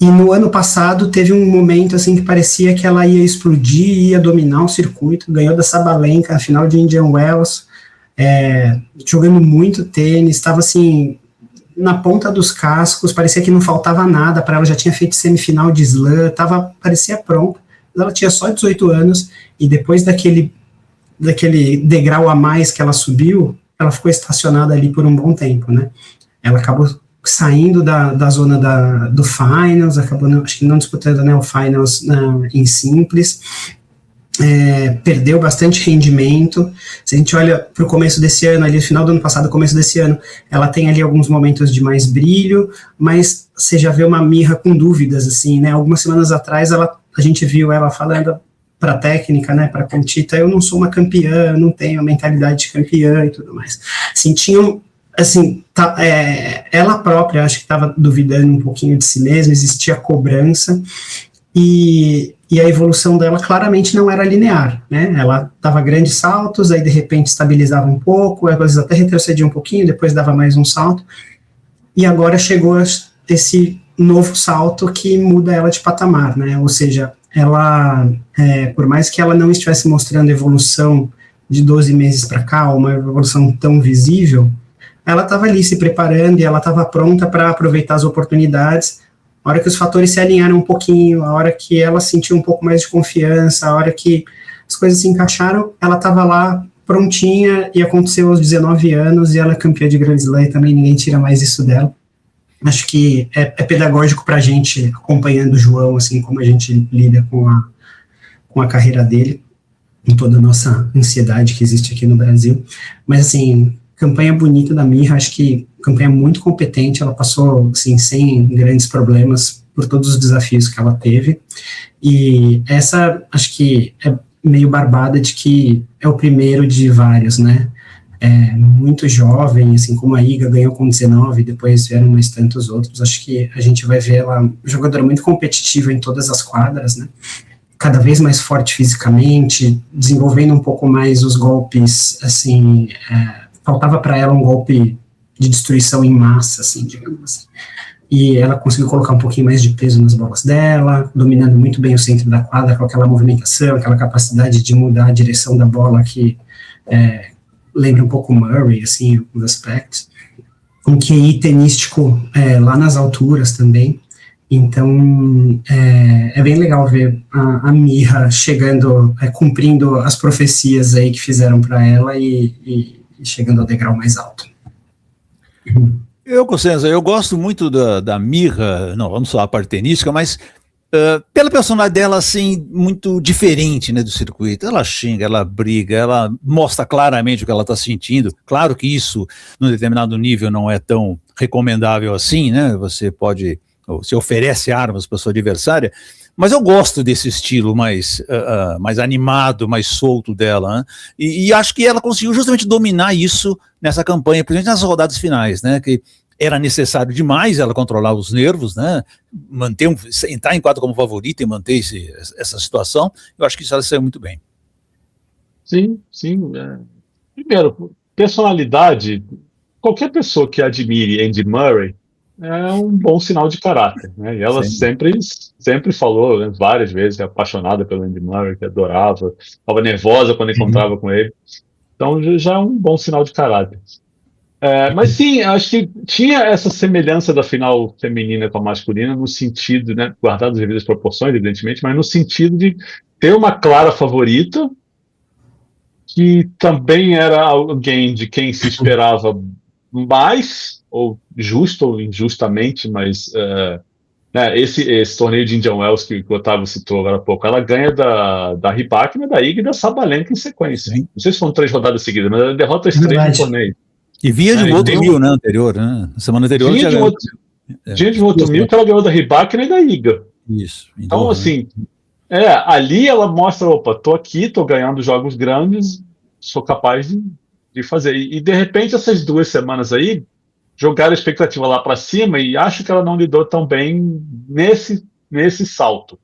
E no ano passado teve um momento assim que parecia que ela ia explodir, ia dominar o circuito, ganhou da Sabalenka na final de Indian Wells, jogando muito tênis, estava assim na ponta dos cascos, parecia que não faltava nada para ela, já tinha feito semifinal de slam, parecia pronta, mas ela tinha só 18 anos, e depois daquele degrau a mais que ela subiu, ela ficou estacionada ali por um bom tempo, né? Ela acabou saindo da zona do finals, acabou, acho que não disputando, né, o finals em simples, perdeu bastante rendimento. Se a gente olha para o começo desse ano, ali no final do ano passado, começo desse ano, ela tem ali alguns momentos de mais brilho, mas você já vê uma Mirra com dúvidas, assim, né? Algumas semanas atrás a gente viu ela falando para a técnica, né, para a Conchita, eu não sou uma campeã, não tenho a mentalidade de campeã e tudo mais. Assim, ela própria, acho que estava duvidando um pouquinho de si mesma, existia cobrança, e a evolução dela claramente não era linear, né? Ela dava grandes saltos, aí de repente estabilizava um pouco, às vezes até retrocedia um pouquinho, depois dava mais um salto, e agora chegou esse novo salto que muda ela de patamar, né? Ou seja, ela, por mais que ela não estivesse mostrando evolução de 12 meses para cá, uma evolução tão visível, ela estava ali se preparando e ela estava pronta para aproveitar as oportunidades. A hora que os fatores se alinharam um pouquinho, a hora que ela sentiu um pouco mais de confiança, a hora que as coisas se encaixaram, ela estava lá prontinha, e aconteceu aos 19 anos, e ela é campeã de Grand Slam, e também ninguém tira mais isso dela. Acho que é pedagógico para a gente, acompanhando o João, assim, como a gente lida com a carreira dele, com toda a nossa ansiedade que existe aqui no Brasil. Mas, assim, campanha bonita da Mirra, acho que campanha muito competente, ela passou, assim, sem grandes problemas por todos os desafios que ela teve. E essa, acho que é meio barbada de que é o primeiro de vários, né? Muito jovem, assim como a Iga ganhou com 19, depois vieram mais tantos outros. Acho que a gente vai ver ela jogadora muito competitiva em todas as quadras, né? Cada vez mais forte fisicamente, desenvolvendo um pouco mais os golpes, assim, faltava para ela um golpe de destruição em massa, assim, digamos assim. E ela conseguiu colocar um pouquinho mais de peso nas bolas dela, dominando muito bem o centro da quadra, com aquela movimentação, aquela capacidade de mudar a direção da bola que lembra um pouco o Murray, assim, alguns aspectos. Um QI tenístico lá nas alturas também. Então, é bem legal ver a Mirra chegando, cumprindo as profecias aí que fizeram para ela e chegando ao degrau mais alto. Cossenza, eu gosto muito da Mirra, não vamos falar a parte tenística, mas pela personalidade dela, assim, muito diferente, né, do circuito. Ela xinga, ela briga, ela mostra claramente o que ela está sentindo. Claro que isso, num determinado nível, não é tão recomendável assim, né, você oferece armas para sua adversária, mas eu gosto desse estilo mais animado, mais solto dela, né? E acho que ela conseguiu justamente dominar isso nessa campanha, principalmente nas rodadas finais, né, que era necessário demais ela controlar os nervos, né, entrar em quadro como favorita e manter essa situação. Eu acho que isso ela saiu muito bem. Sim. Primeiro, personalidade, qualquer pessoa que admire Andy Murray é um bom sinal de caráter, né? E ela sempre falou, né, várias vezes, que é apaixonada pelo Andy Murray, que adorava, estava nervosa quando encontrava com ele. Então já é um bom sinal de caráter. Mas sim, acho que tinha essa semelhança da final feminina com a masculina no sentido, né, guardado as devidas proporções, evidentemente, mas no sentido de ter uma clara favorita, que também era alguém de quem se esperava mais, ou justo ou injustamente, mas né, esse torneio de Indian Wells que o Otávio citou agora há pouco, ela ganha da Rybakina, da Iga e da Sabalenka em sequência. Sim. Não sei se foram 3 rodadas seguidas, mas ela derrota as 3 no torneio. E vinha de um outro mil, né, anterior, né? Semana anterior tinha de um outro mil que ela ganhou da Rybakina e da Iga. Isso. Então, assim, ali ela mostra, opa, tô aqui, tô ganhando jogos grandes, sou capaz de fazer. E de repente, essas 2 semanas aí, jogaram a expectativa lá para cima e acho que ela não lidou tão bem nesse salto.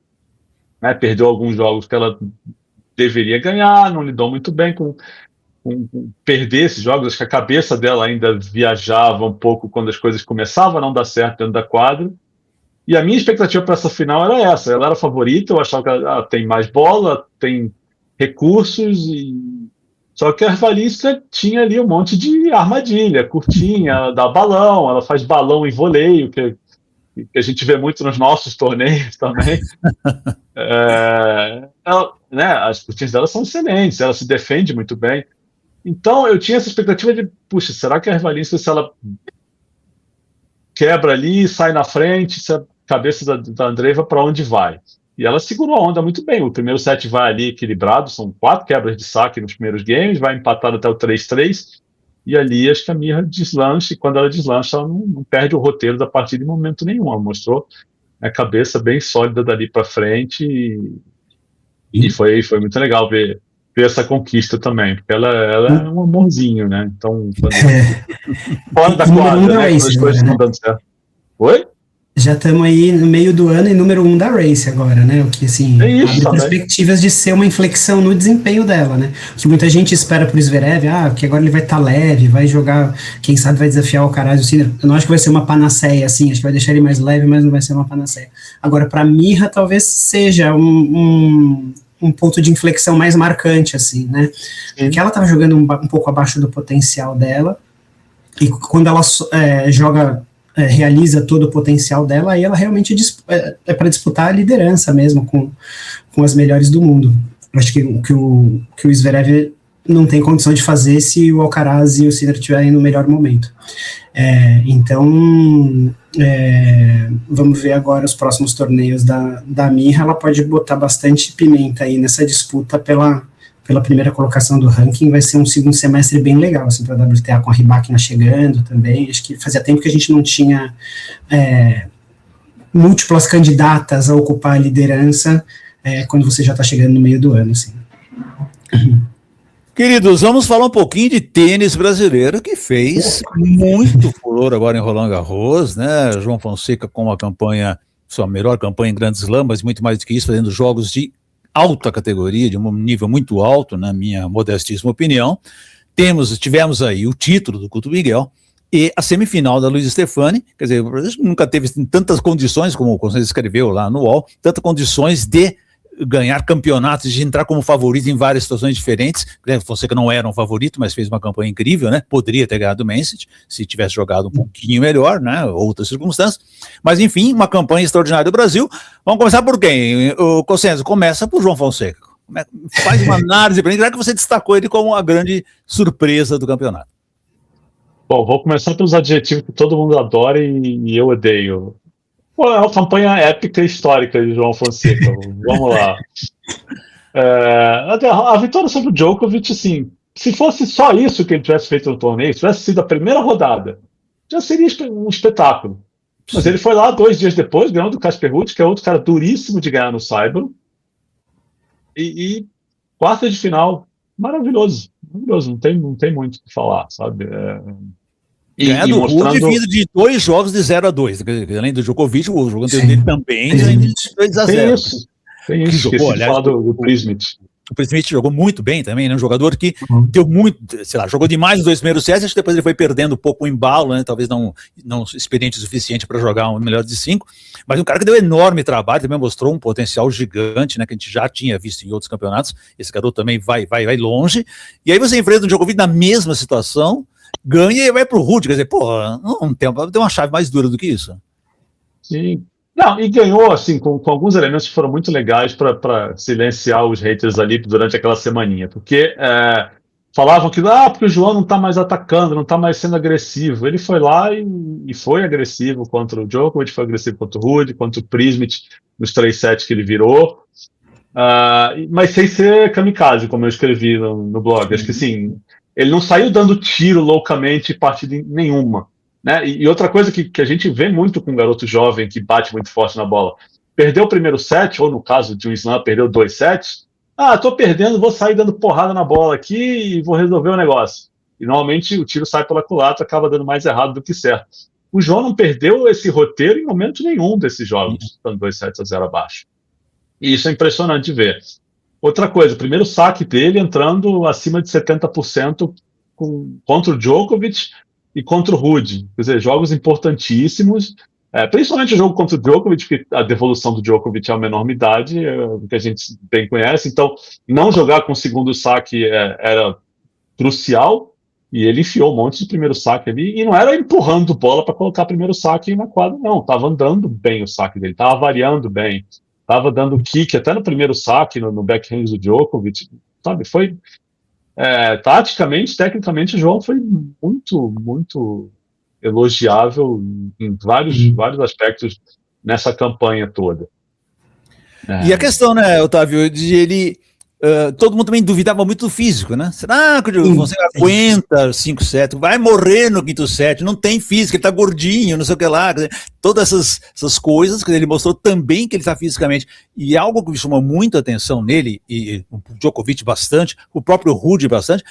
Né? Perdeu alguns jogos que ela deveria ganhar, não lidou muito bem com perder esses jogos. Acho que a cabeça dela ainda viajava um pouco quando as coisas começavam a não dar certo dentro da quadra. E a minha expectativa para essa final era essa. Ela era a favorita, eu achava que ela tem mais bola, tem recursos, só que a Rvalíska tinha ali um monte de armadilha, curtinha, ela dá balão, ela faz balão em voleio, que a gente vê muito nos nossos torneios também. Né, as curtinhas dela são excelentes, ela se defende muito bem. Então eu tinha essa expectativa de, puxa, será que a Rvalíska, se ela quebra ali, sai na frente, se a cabeça da Andreeva para onde vai? E ela segurou a onda muito bem. O primeiro set vai ali equilibrado, são 4 quebras de saque nos primeiros games, vai empatado até o 3-3, e ali acho que a Mirra deslancha, e quando ela deslancha, ela não perde o roteiro da partida em momento nenhum. Ela mostrou a cabeça bem sólida dali para frente, e foi muito legal ver essa conquista também, porque ela é um amorzinho, né? Então, fora da quadra, né? Quando as coisas não dando certo. Oi? Já estamos aí no meio do ano e número 1 da Race agora, né? O que, assim, abre perspectivas de ser uma inflexão no desempenho dela, né? O que muita gente espera pro Zverev, que agora ele vai estar leve, vai jogar, quem sabe vai desafiar o Karatsev, o Sinner. Eu não acho que vai ser uma panaceia, assim, acho que vai deixar ele mais leve, mas não vai ser uma panaceia. Agora, para Mirra, talvez seja um ponto de inflexão mais marcante, assim, né? Porque ela estava jogando um pouco abaixo do potencial dela, e quando ela realiza todo o potencial dela, aí ela realmente é para disputar a liderança mesmo com as melhores do mundo. Acho que o Zverev não tem condição de fazer se o Alcaraz e o Sinner estiverem no melhor momento. Então, vamos ver agora os próximos torneios da Mirra. Ela pode botar bastante pimenta aí nessa disputa pela primeira colocação do ranking. Vai ser um segundo semestre bem legal, assim, para a WTA, com a Rybakina chegando também. Acho que fazia tempo que a gente não tinha múltiplas candidatas a ocupar a liderança quando você já está chegando no meio do ano, assim. Queridos, vamos falar um pouquinho de tênis brasileiro, que fez muito furor agora em Roland Garros, né? João Fonseca com uma campanha, sua melhor campanha em Grand Slam, mas muito mais do que isso, fazendo jogos de alta categoria, de um nível muito alto, na minha modestíssima opinião. Tivemos aí o título do Couto Miguel e a semifinal da Luiz Stefani. Quer dizer, o Brasil nunca teve tantas condições, como você escreveu lá no UOL, tantas condições de ganhar campeonatos, de entrar como favorito em várias situações diferentes. Fonseca não era um favorito, mas fez uma campanha incrível, né? Poderia ter ganhado o Mensah se tivesse jogado um pouquinho melhor, né? Outras circunstâncias. Mas, enfim, uma campanha extraordinária do Brasil. Vamos começar por quem? O Cossenzo, começa por João Fonseca. Faz uma análise para ele, já que você destacou ele como a grande surpresa do campeonato. Bom, vou começar pelos adjetivos que todo mundo adora e eu odeio. Pô, é uma campanha épica e histórica de João Fonseca. Vamos lá. A vitória sobre o Djokovic, assim, se fosse só isso que ele tivesse feito no torneio, se tivesse sido a primeira rodada, já seria um espetáculo. Mas ele foi lá 2 dias depois, ganhou do Casper Ruud, que é outro cara duríssimo de ganhar no Saibro. E quarta de final, maravilhoso. Maravilhoso, não tem muito o que falar, sabe? Ganhar do Ruud vindo de 2 jogos de 0-2. Além do Djokovic, o jogo anterior dele também de 2-0. Tem isso. Jogou, aliás, falar do Prismic. O Prismic jogou muito bem também, né? Um jogador que deu muito, sei lá, jogou demais nos 2 primeiros sets, acho que depois ele foi perdendo um pouco o embalo, né? Talvez não experiente o suficiente para jogar um melhor de 5, mas um cara que deu enorme trabalho, também mostrou um potencial gigante, né? Que a gente já tinha visto em outros campeonatos. Esse garoto também vai longe. E aí você enfrenta o Djokovic na mesma situação, ganha e vai pro Ruud, quer dizer, não tem uma chave mais dura do que isso. Sim. Não, e ganhou, assim, com alguns elementos que foram muito legais para silenciar os haters ali durante aquela semaninha, porque falavam que porque o João não está mais atacando, não está mais sendo agressivo. Ele foi lá e foi agressivo contra o Djokovic, foi agressivo contra o Ruud, contra o Prismic, nos 3 sets que ele virou, mas sem ser kamikaze, como eu escrevi no blog. Acho que, assim, ele não saiu dando tiro loucamente partida nenhuma. Né? E outra coisa que a gente vê muito com um garoto jovem que bate muito forte na bola, perdeu o primeiro set, ou no caso de um slam, perdeu 2 sets, tô perdendo, vou sair dando porrada na bola aqui e vou resolver o negócio. E normalmente o tiro sai pela culatra, acaba dando mais errado do que certo. O João não perdeu esse roteiro em momento nenhum desses jogos, dando 2 sets a 0 abaixo. E isso é impressionante de ver. Outra coisa, o primeiro saque dele entrando acima de 70% contra o Djokovic e contra o Ruud, quer dizer, jogos importantíssimos, principalmente o jogo contra o Djokovic, porque a devolução do Djokovic é uma enormidade, que a gente bem conhece, então não jogar com o segundo saque era crucial, e ele enfiou um monte de primeiro saque ali, e não era empurrando bola para colocar primeiro saque na quadra, não, estava andando bem o saque dele, estava variando bem, estava dando kick até no primeiro saque, no backhand do Djokovic, sabe, foi... taticamente, tecnicamente, o João foi muito, muito elogiável em vários aspectos nessa campanha toda. E a questão, né, Otávio, de ele... todo mundo também duvidava muito do físico, né? Será que você aguenta 5 sets? Vai morrer no 5º set, não tem físico, ele tá gordinho, não sei o que lá. Quer dizer, todas essas coisas que ele mostrou também que ele está fisicamente. E algo que me chamou muito a atenção nele, e o Djokovic bastante, o próprio Ruud bastante,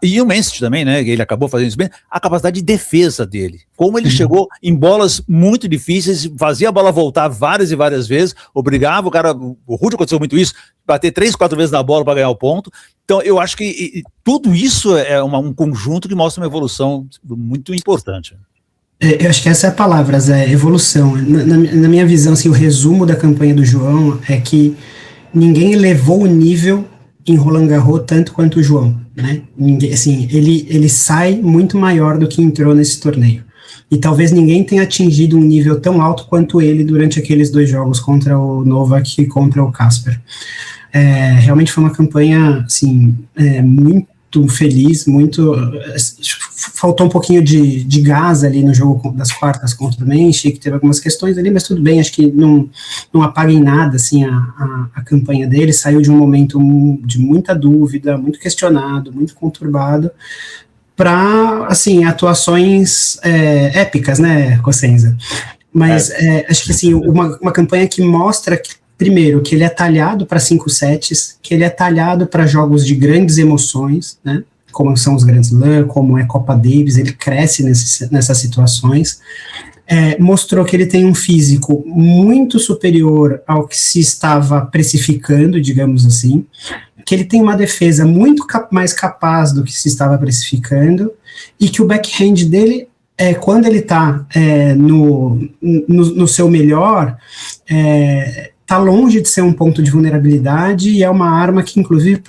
e o Mensah também, né? Ele acabou fazendo isso bem, a capacidade de defesa dele. Como ele chegou em bolas muito difíceis, fazia a bola voltar várias e várias vezes, obrigava o cara. O Ruud aconteceu muito isso, bater 3, 4 vezes na bola para ganhar o ponto. Então, eu acho que tudo isso é um conjunto que mostra uma evolução muito importante. Eu acho que essa é a palavra, Zé, evolução. Na minha visão, assim, o resumo da campanha do João é que ninguém elevou o nível em Roland Garros tanto quanto o João, né? Ninguém, assim, ele sai muito maior do que entrou nesse torneio. E talvez ninguém tenha atingido um nível tão alto quanto ele durante aqueles 2 jogos contra o Novak e contra o Casper. Realmente foi uma campanha, assim, muito muito feliz, faltou um pouquinho de gás ali no jogo das quartas contra o Menchi, que teve algumas questões ali, mas tudo bem, acho que não apaga em nada, assim, a campanha dele, saiu de um momento de muita dúvida, muito questionado, muito conturbado, para, assim, atuações épicas, né, Cossenza? Mas acho que, assim, uma campanha que mostra que, primeiro, que ele é talhado para 5 sets, que ele é talhado para jogos de grandes emoções, né, como são os Grand Slam, como é Copa Davis, ele cresce nessas situações, mostrou que ele tem um físico muito superior ao que se estava precificando, digamos assim, que ele tem uma defesa muito mais capaz do que se estava precificando, e que o backhand dele, quando ele está no seu melhor, está longe de ser um ponto de vulnerabilidade, e é uma arma que, inclusive,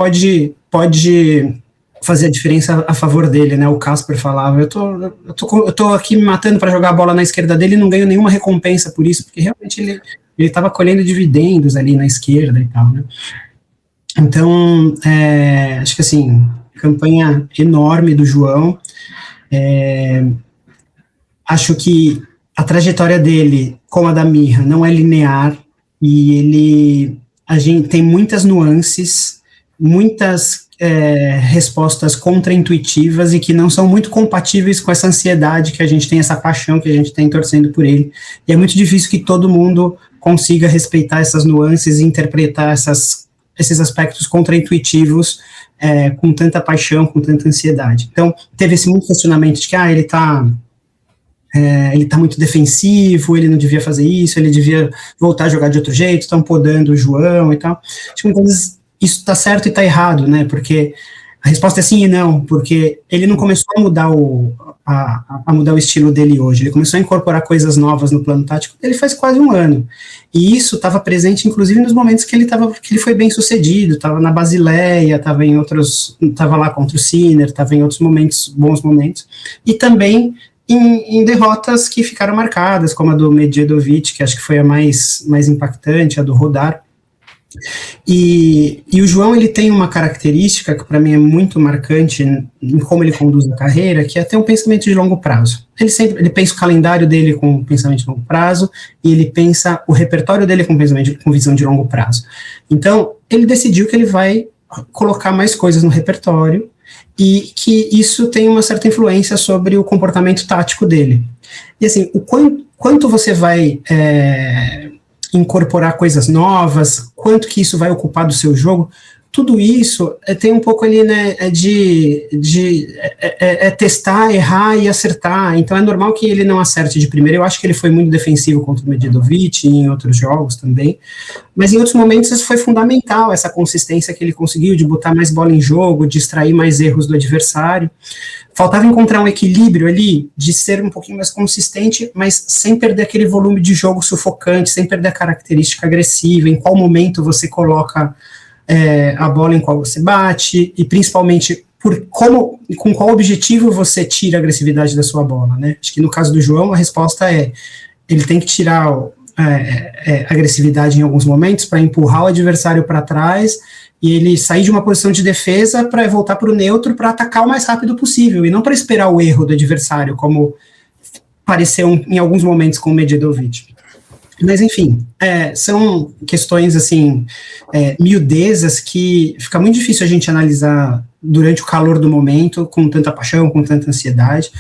pode fazer a diferença a favor dele, né? O Casper falava, eu tô aqui me matando para jogar a bola na esquerda dele e não ganho nenhuma recompensa por isso, porque realmente ele estava colhendo dividendos ali na esquerda e tal, né? Então, acho que, assim, campanha enorme do João, acho que a trajetória dele, como a da Mirra, não é linear, e a gente tem muitas nuances, muitas respostas contraintuitivas e que não são muito compatíveis com essa ansiedade que a gente tem, essa paixão que a gente tem torcendo por ele, e é muito difícil que todo mundo consiga respeitar essas nuances e interpretar esses aspectos contraintuitivos com tanta paixão, com tanta ansiedade. Então, teve esse muito questionamento de que ele está muito defensivo, ele não devia fazer isso, ele devia voltar a jogar de outro jeito, estão podando o João e tal. Acho que muitas vezes isso está certo e está errado, né, porque a resposta é sim e não, porque ele não começou a mudar o estilo dele hoje, ele começou a incorporar coisas novas no plano tático, ele faz quase um ano, e isso estava presente, inclusive, nos momentos que ele foi bem sucedido, estava na Basileia, estava lá contra o Sinner, estava em outros momentos, bons momentos, e também em derrotas que ficaram marcadas, como a do Medjedovic, que acho que foi a mais impactante, a do Rodar. E o João, ele tem uma característica que para mim é muito marcante em como ele conduz a carreira, que é ter um pensamento de longo prazo. Ele pensa o calendário dele com pensamento de longo prazo, e ele pensa o repertório dele com visão de longo prazo. Então, ele decidiu que ele vai colocar mais coisas no repertório, e que isso tem uma certa influência sobre o comportamento tático dele. E assim, o quanto você vai incorporar coisas novas, quanto que isso vai ocupar do seu jogo, tudo isso tem um pouco ali, né, de testar, errar e acertar. Então é normal que ele não acerte de primeira. Eu acho que ele foi muito defensivo contra o Medjedovic e em outros jogos também, mas em outros momentos isso foi fundamental, essa consistência que ele conseguiu de botar mais bola em jogo, de extrair mais erros do adversário. Faltava encontrar um equilíbrio ali, de ser um pouquinho mais consistente, mas sem perder aquele volume de jogo sufocante, sem perder a característica agressiva, em qual momento você coloca a bola em qual você bate, e principalmente com qual objetivo você tira a agressividade da sua bola, né? Acho que no caso do João a resposta ele tem que tirar a agressividade em alguns momentos para empurrar o adversário para trás, e ele sair de uma posição de defesa para voltar para o neutro para atacar o mais rápido possível, e não para esperar o erro do adversário, como pareceu em alguns momentos com o Medjedovic. Mas, enfim, são questões, assim, miudezas que fica muito difícil a gente analisar durante o calor do momento, com tanta paixão, com tanta ansiedade,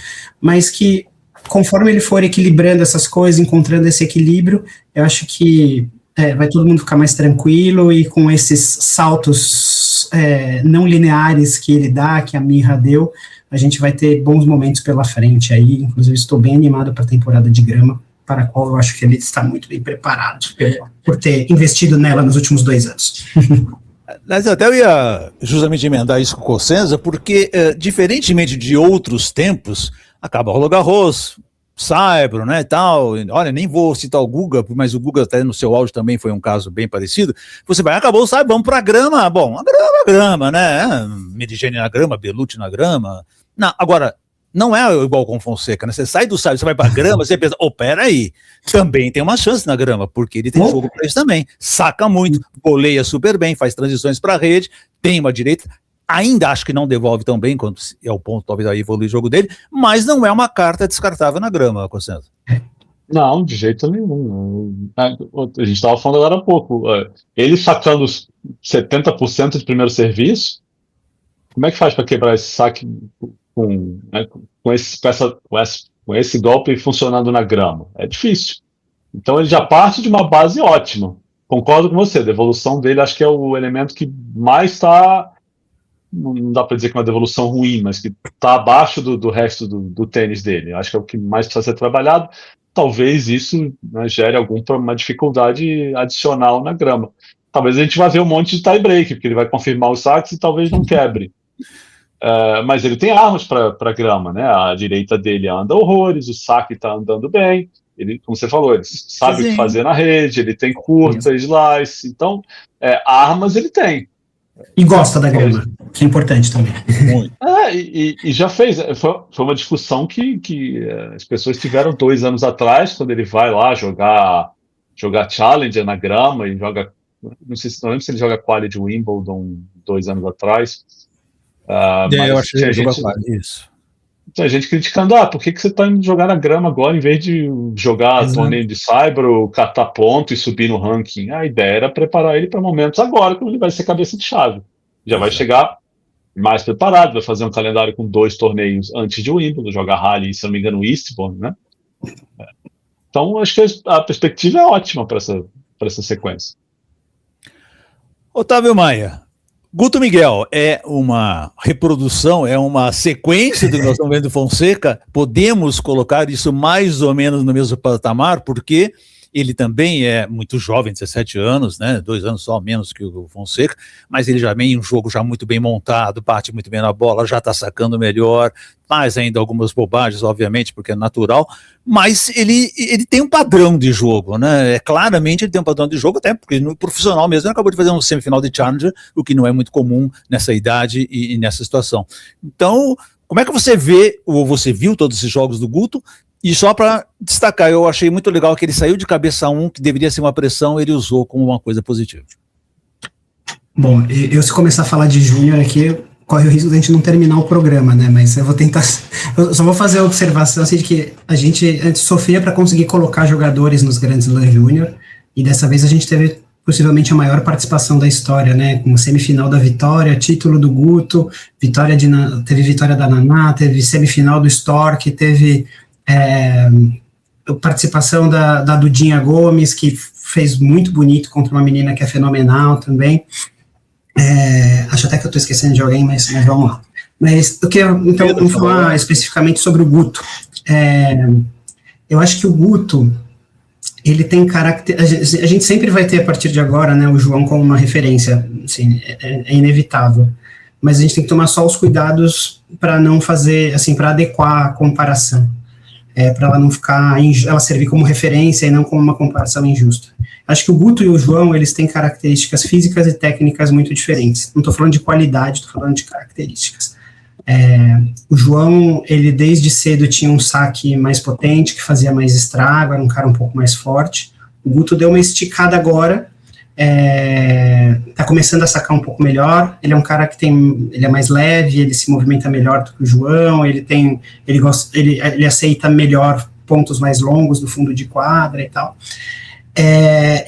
mas que, conforme ele for equilibrando essas coisas, encontrando esse equilíbrio, eu acho que vai todo mundo ficar mais tranquilo, e com esses saltos não lineares que ele dá, que a Mirra deu, a gente vai ter bons momentos pela frente aí. Inclusive estou bem animado para a temporada de grama, para a qual eu acho que ele está muito bem preparado por ter investido nela nos últimos 2 anos. Mas até eu ia justamente emendar isso com o Cossenza, porque, diferentemente de outros tempos, acaba o Roland Garros, Saibro, né, e tal, olha, nem vou citar o Guga, mas o Guga até no seu áudio também foi um caso bem parecido. Você vai, acabou o Saibro, vamos pra grama, bom, a grama, né, Medigene na grama, Belucci na grama, não, agora, não é igual com o Fonseca, né, você sai do Saibro, você vai pra grama, você pensa, peraí, também tem uma chance na grama, porque ele tem jogo pra isso também, saca muito, goleia super bem, faz transições pra rede, tem uma direita, Ainda acho que não devolve tão bem, quanto é o ponto, talvez, aí evoluir o jogo dele, mas não é uma carta descartável na grama, Cossenza. Não, de jeito nenhum. A gente estava falando agora há pouco. Ele sacando os 70% de primeiro serviço, como é que faz para quebrar esse saque com esse golpe funcionando na grama? É difícil. Então ele já parte de uma base ótima. Concordo com você, a devolução dele acho que é o elemento que mais está. Não dá para dizer que é uma devolução ruim, mas que está abaixo do resto do tênis dele. Acho que é o que mais precisa ser trabalhado. Talvez isso, né, gere alguma dificuldade adicional na grama. Talvez a gente vá ver um monte de tie break, porque ele vai confirmar os saques e talvez não quebre. Mas ele tem armas para grama, né? A direita dele anda horrores, o saque está andando bem. Ele, como você falou, ele sabe o que fazer na rede, ele tem curta, slice. Então, armas ele tem. E gosta da grama, que é importante também. E já fez. Foi uma discussão que as pessoas tiveram 2 anos atrás, quando ele vai lá jogar Challenger na grama e joga. Não lembro se ele joga quali de Wimbledon 2 anos atrás. Mas eu acho que ele gente, isso. Tem gente criticando, por que você está indo jogar na grama agora, em vez de jogar torneio de cyber, ou catar ponto e subir no ranking? A ideia era preparar ele para momentos agora, quando ele vai ser cabeça de chave. Já vai chegar mais preparado, vai fazer um calendário com 2 torneios antes de Wimbledon, jogar Rally, se não me engano, Eastbourne, né? Então, acho que a perspectiva é ótima para essa sequência. Otávio Maia, Guto Miguel é uma reprodução, é uma sequência do que nós estamos vendo do Fonseca? Podemos colocar isso mais ou menos no mesmo patamar, porque ele também é muito jovem, 17 anos, né? 2 anos só menos que o Fonseca, mas ele já vem em um jogo já muito bem montado, bate muito bem na bola, já está sacando melhor, faz ainda algumas bobagens, obviamente, porque é natural, mas ele tem um padrão de jogo, né? Claramente ele tem um padrão de jogo, até porque no profissional mesmo ele acabou de fazer um semifinal de Challenger, o que não é muito comum nessa idade e nessa situação. Então, como é que você vê, ou você viu todos esses jogos do Guto? E só para destacar, eu achei muito legal que ele saiu de cabeça 1, que deveria ser uma pressão, ele usou como uma coisa positiva. Bom, eu se começar a falar de Júnior aqui, corre o risco de a gente não terminar o programa, né? Mas eu vou tentar. Eu só vou fazer a observação assim, de que a gente antes sofria para conseguir colocar jogadores nos Grandes Slam Júnior, e dessa vez a gente teve possivelmente a maior participação da história, né? Com semifinal da Vitória, título do Guto, teve vitória da Naná, teve semifinal do Stork, teve participação da Dudinha Gomes, que fez muito bonito contra uma menina que é fenomenal também. Acho até que eu estou esquecendo de alguém, mas vamos lá. Mas eu quero, então, vamos falar especificamente sobre o Guto. Eu acho que o Guto, ele tem caráter. A gente sempre vai ter, a partir de agora, né, o João como uma referência, assim, é inevitável. Mas a gente tem que tomar só os cuidados para não fazer, assim, para adequar a comparação. Para ela não ficar, ela servir como referência e não como uma comparação injusta. Acho que o Guto e o João, eles têm características físicas e técnicas muito diferentes. Não estou falando de qualidade, estou falando de características. O João, ele desde cedo tinha um saque mais potente, que fazia mais estrago, era um cara um pouco mais forte. O Guto deu uma esticada agora, tá começando a sacar um pouco melhor. Ele é um cara que ele é mais leve, ele se movimenta melhor do que o João, ele aceita melhor pontos mais longos do fundo de quadra e tal.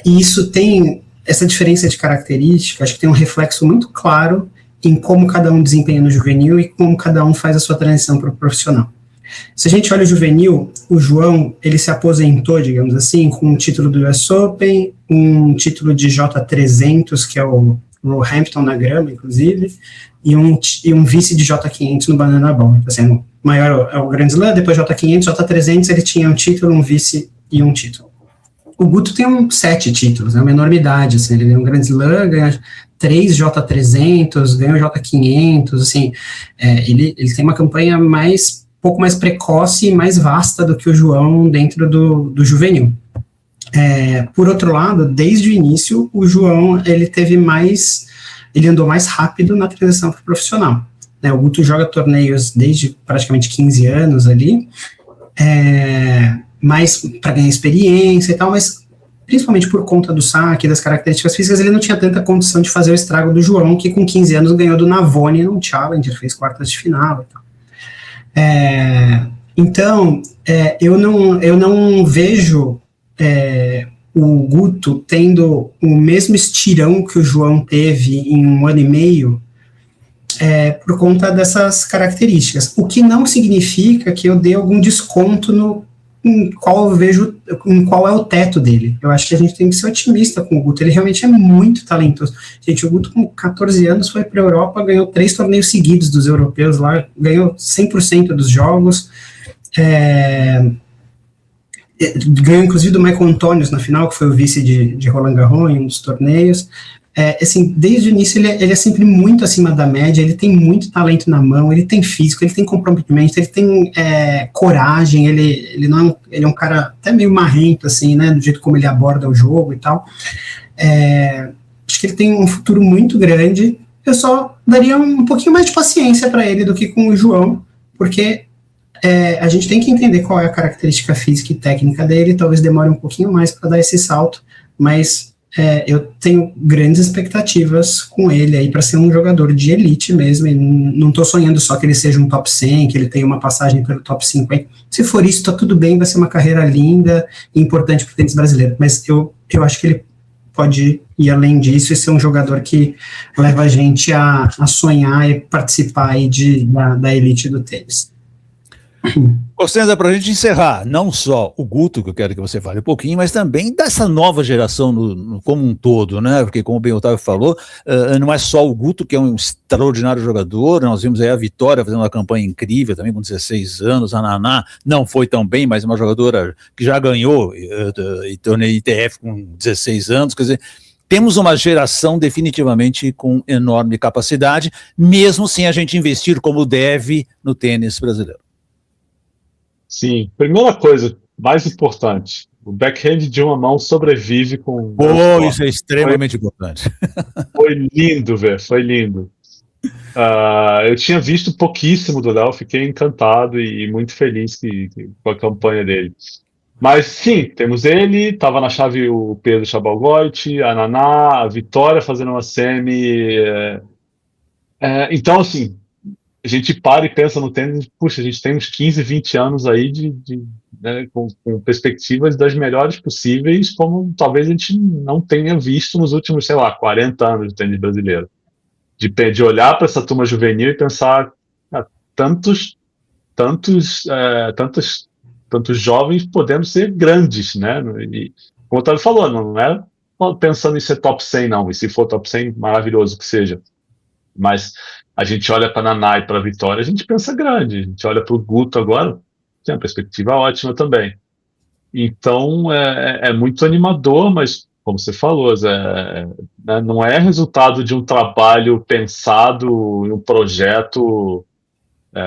E isso tem essa diferença de característica, acho que tem um reflexo muito claro em como cada um desempenha no juvenil e como cada um faz a sua transição para o profissional. Se a gente olha o juvenil, o João, ele se aposentou, digamos assim, com um título do US Open, um título de J300, que é o Roehampton na grama, inclusive, e um vice de J500 no Banana Ball. Então, assim, o maior é o Grand Slam, depois J500, J300, ele tinha um título, um vice e um título. O Guto tem 7 títulos, é uma enormidade, assim, ele ganhou um Grand Slam, ganha 3 J300, ganhou J500, assim, ele tem uma campanha pouco mais precoce e mais vasta do que o João dentro do juvenil. Por outro lado, desde o início, o João, ele andou mais rápido na transição para o profissional. O Guto joga torneios desde praticamente 15 anos ali, mais para ganhar experiência e tal, mas principalmente por conta do saque, das características físicas, ele não tinha tanta condição de fazer o estrago do João, que com 15 anos ganhou do Navone num Challenger, fez quartas de final e tal. Então, eu não vejo o Guto tendo o mesmo estirão que o João teve em 1 ano e meio, por conta dessas características, o que não significa que eu dê algum desconto em qual é o teto dele. Eu acho que a gente tem que ser otimista com o Guto, ele realmente é muito talentoso. Gente, o Guto com 14 anos foi para a Europa, ganhou 3 torneios seguidos dos europeus lá, ganhou 100% dos jogos, ganhou inclusive do Michael Antonius na final, que foi o vice de Roland Garros em um dos torneios. Assim, desde o início ele é sempre muito acima da média, ele tem muito talento na mão, ele tem físico, ele tem comprometimento, ele tem coragem, ele é um cara até meio marrento, assim, né, do jeito como ele aborda o jogo e tal. Acho que ele tem um futuro muito grande. Eu só daria um pouquinho mais de paciência para ele do que com o João, porque a gente tem que entender qual é a característica física e técnica dele, talvez demore um pouquinho mais para dar esse salto, mas eu tenho grandes expectativas com ele aí para ser um jogador de elite mesmo, e não estou sonhando só que ele seja um top 100, que ele tenha uma passagem pelo top 50, se for isso, está tudo bem, vai ser uma carreira linda e importante para o tênis brasileiro, mas eu acho que ele pode ir além disso e ser um jogador que leva a gente a sonhar e participar aí da elite do tênis. Costenza, para a gente encerrar, não só o Guto, que eu quero que você fale um pouquinho, mas também dessa nova geração como um todo, né? Porque, como bem o Otávio falou, não é só o Guto, que é um extraordinário jogador, nós vimos aí a Vitória fazendo uma campanha incrível também com 16 anos, a Naná não foi tão bem, mas uma jogadora que já ganhou torneio ITF com 16 anos, quer dizer, temos uma geração definitivamente com enorme capacidade, mesmo sem a gente investir como deve no tênis brasileiro. Sim, primeira coisa, mais importante, o backhand de uma mão sobrevive com... Isso é extremamente importante. Foi lindo, velho, foi lindo. Eu tinha visto pouquíssimo do Léo, fiquei encantado e muito feliz com a campanha dele. Mas sim, temos ele, estava na chave o Pedro Chabalgoit, a Naná, a Vitória fazendo uma semi. Então, assim, a gente para e pensa no tênis, puxa, a gente tem uns 15, 20 anos aí né, com perspectivas das melhores possíveis, como talvez a gente não tenha visto nos últimos, sei lá, 40 anos de tênis brasileiro. De olhar para essa turma juvenil e pensar tantos jovens podendo ser grandes, né? E, como o Otávio falou, não é pensando em ser top 100, não. E se for top 100, maravilhoso que seja. Mas a gente olha para a Naná e para a Vitória, a gente pensa grande. A gente olha para o Guto agora, tem uma perspectiva ótima também. Então, é muito animador, mas, como você falou, né, não é resultado de um trabalho pensado, um projeto...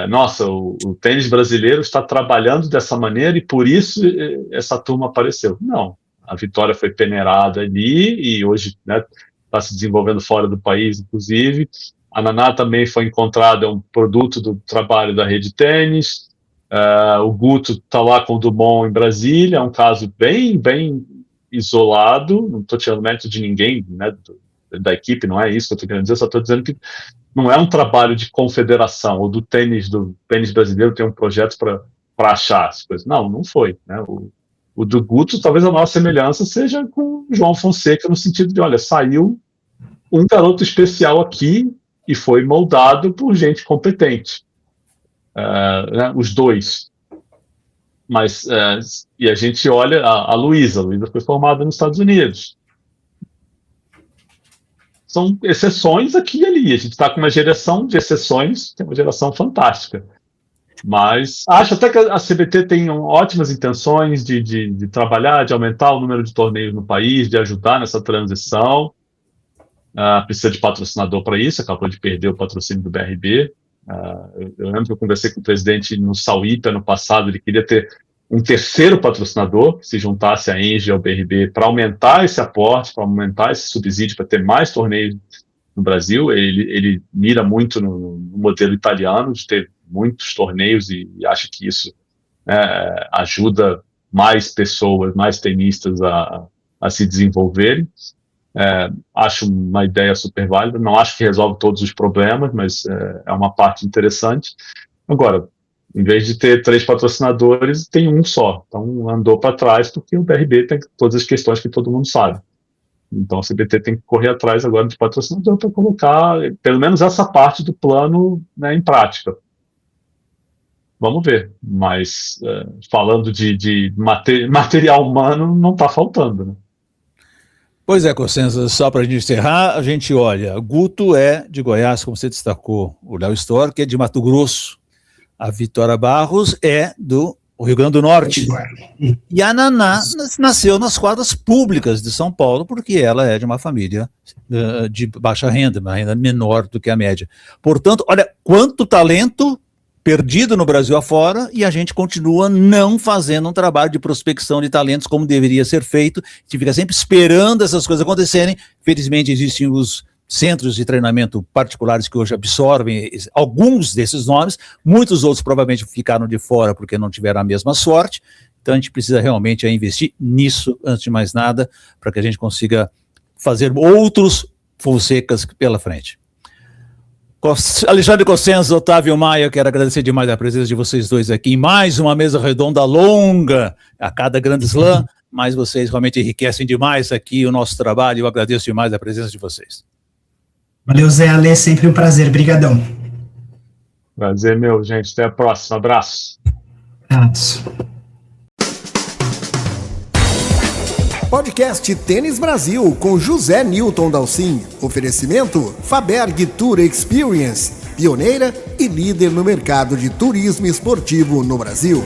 nossa, o tênis brasileiro está trabalhando dessa maneira e por isso essa turma apareceu. Não, a Vitória foi peneirada ali e hoje está se desenvolvendo fora do país, inclusive. A Naná também foi encontrada, um produto do trabalho da Rede Tênis. O Guto está lá com o Dumont em Brasília, é um caso bem, bem isolado, não estou tirando mérito de ninguém, né, da equipe, não é isso que eu estou querendo dizer, só estou dizendo que não é um trabalho de confederação, ou do tênis brasileiro tem um projeto para achar as coisas. Não foi. Né? O do Guto, talvez a maior semelhança seja com o João Fonseca, no sentido de, olha, saiu um garoto especial aqui e foi moldado por gente competente. Né? Os dois. Mas, e a gente olha a Luísa foi formada nos Estados Unidos. São exceções aqui e ali. A gente está com uma geração de exceções, que é uma geração fantástica. Mas acho até que a CBT tem ótimas intenções de trabalhar, de aumentar o número de torneios no país, de ajudar nessa transição. Precisa de patrocinador para isso, acabou de perder o patrocínio do BRB. Eu lembro que eu conversei com o presidente no Sauípe ano passado, ele queria ter um terceiro patrocinador que se juntasse à Engie e ao BRB para aumentar esse aporte, para aumentar esse subsídio, para ter mais torneios no Brasil. Ele mira muito no modelo italiano, de ter muitos torneios e acha que isso ajuda mais pessoas, mais tenistas a se desenvolverem. Acho uma ideia super válida, não acho que resolve todos os problemas, mas é uma parte interessante. Agora, em vez de ter 3 patrocinadores, tem um só. Então, andou para trás porque o BRB tem todas as questões que todo mundo sabe. Então, a CBT tem que correr atrás agora de patrocinador para colocar, pelo menos essa parte do plano, né, em prática. Vamos ver. Mas, falando de material humano, não está faltando, né? Pois é, Cossenza, só para a gente encerrar, a gente olha, Guto é de Goiás, como você destacou, o Léo Storr, que é de Mato Grosso, a Vitória Barros é do Rio Grande do Norte, e a Naná nasceu nas quadras públicas de São Paulo, porque ela é de uma família de baixa renda, uma renda menor do que a média. Portanto, olha, quanto talento perdido no Brasil afora, e a gente continua não fazendo um trabalho de prospecção de talentos como deveria ser feito. A gente fica sempre esperando essas coisas acontecerem. Felizmente existem os centros de treinamento particulares que hoje absorvem alguns desses nomes, muitos outros provavelmente ficaram de fora porque não tiveram a mesma sorte. Então a gente precisa realmente investir nisso, antes de mais nada, para que a gente consiga fazer outros Fonsecas pela frente. Alexandre Cossenza, Otávio Maia, eu quero agradecer demais a presença de vocês dois aqui em mais uma mesa redonda longa a cada Grande Slam, mas vocês realmente enriquecem demais aqui o nosso trabalho e eu agradeço demais a presença de vocês. Valeu, Zé Ale, sempre um prazer, brigadão. Prazer meu, gente, até a próxima, abraço. Abraço. Podcast Tênis Brasil com José Newton Dalcin. Oferecimento Faberg Tour Experience, pioneira e líder no mercado de turismo esportivo no Brasil.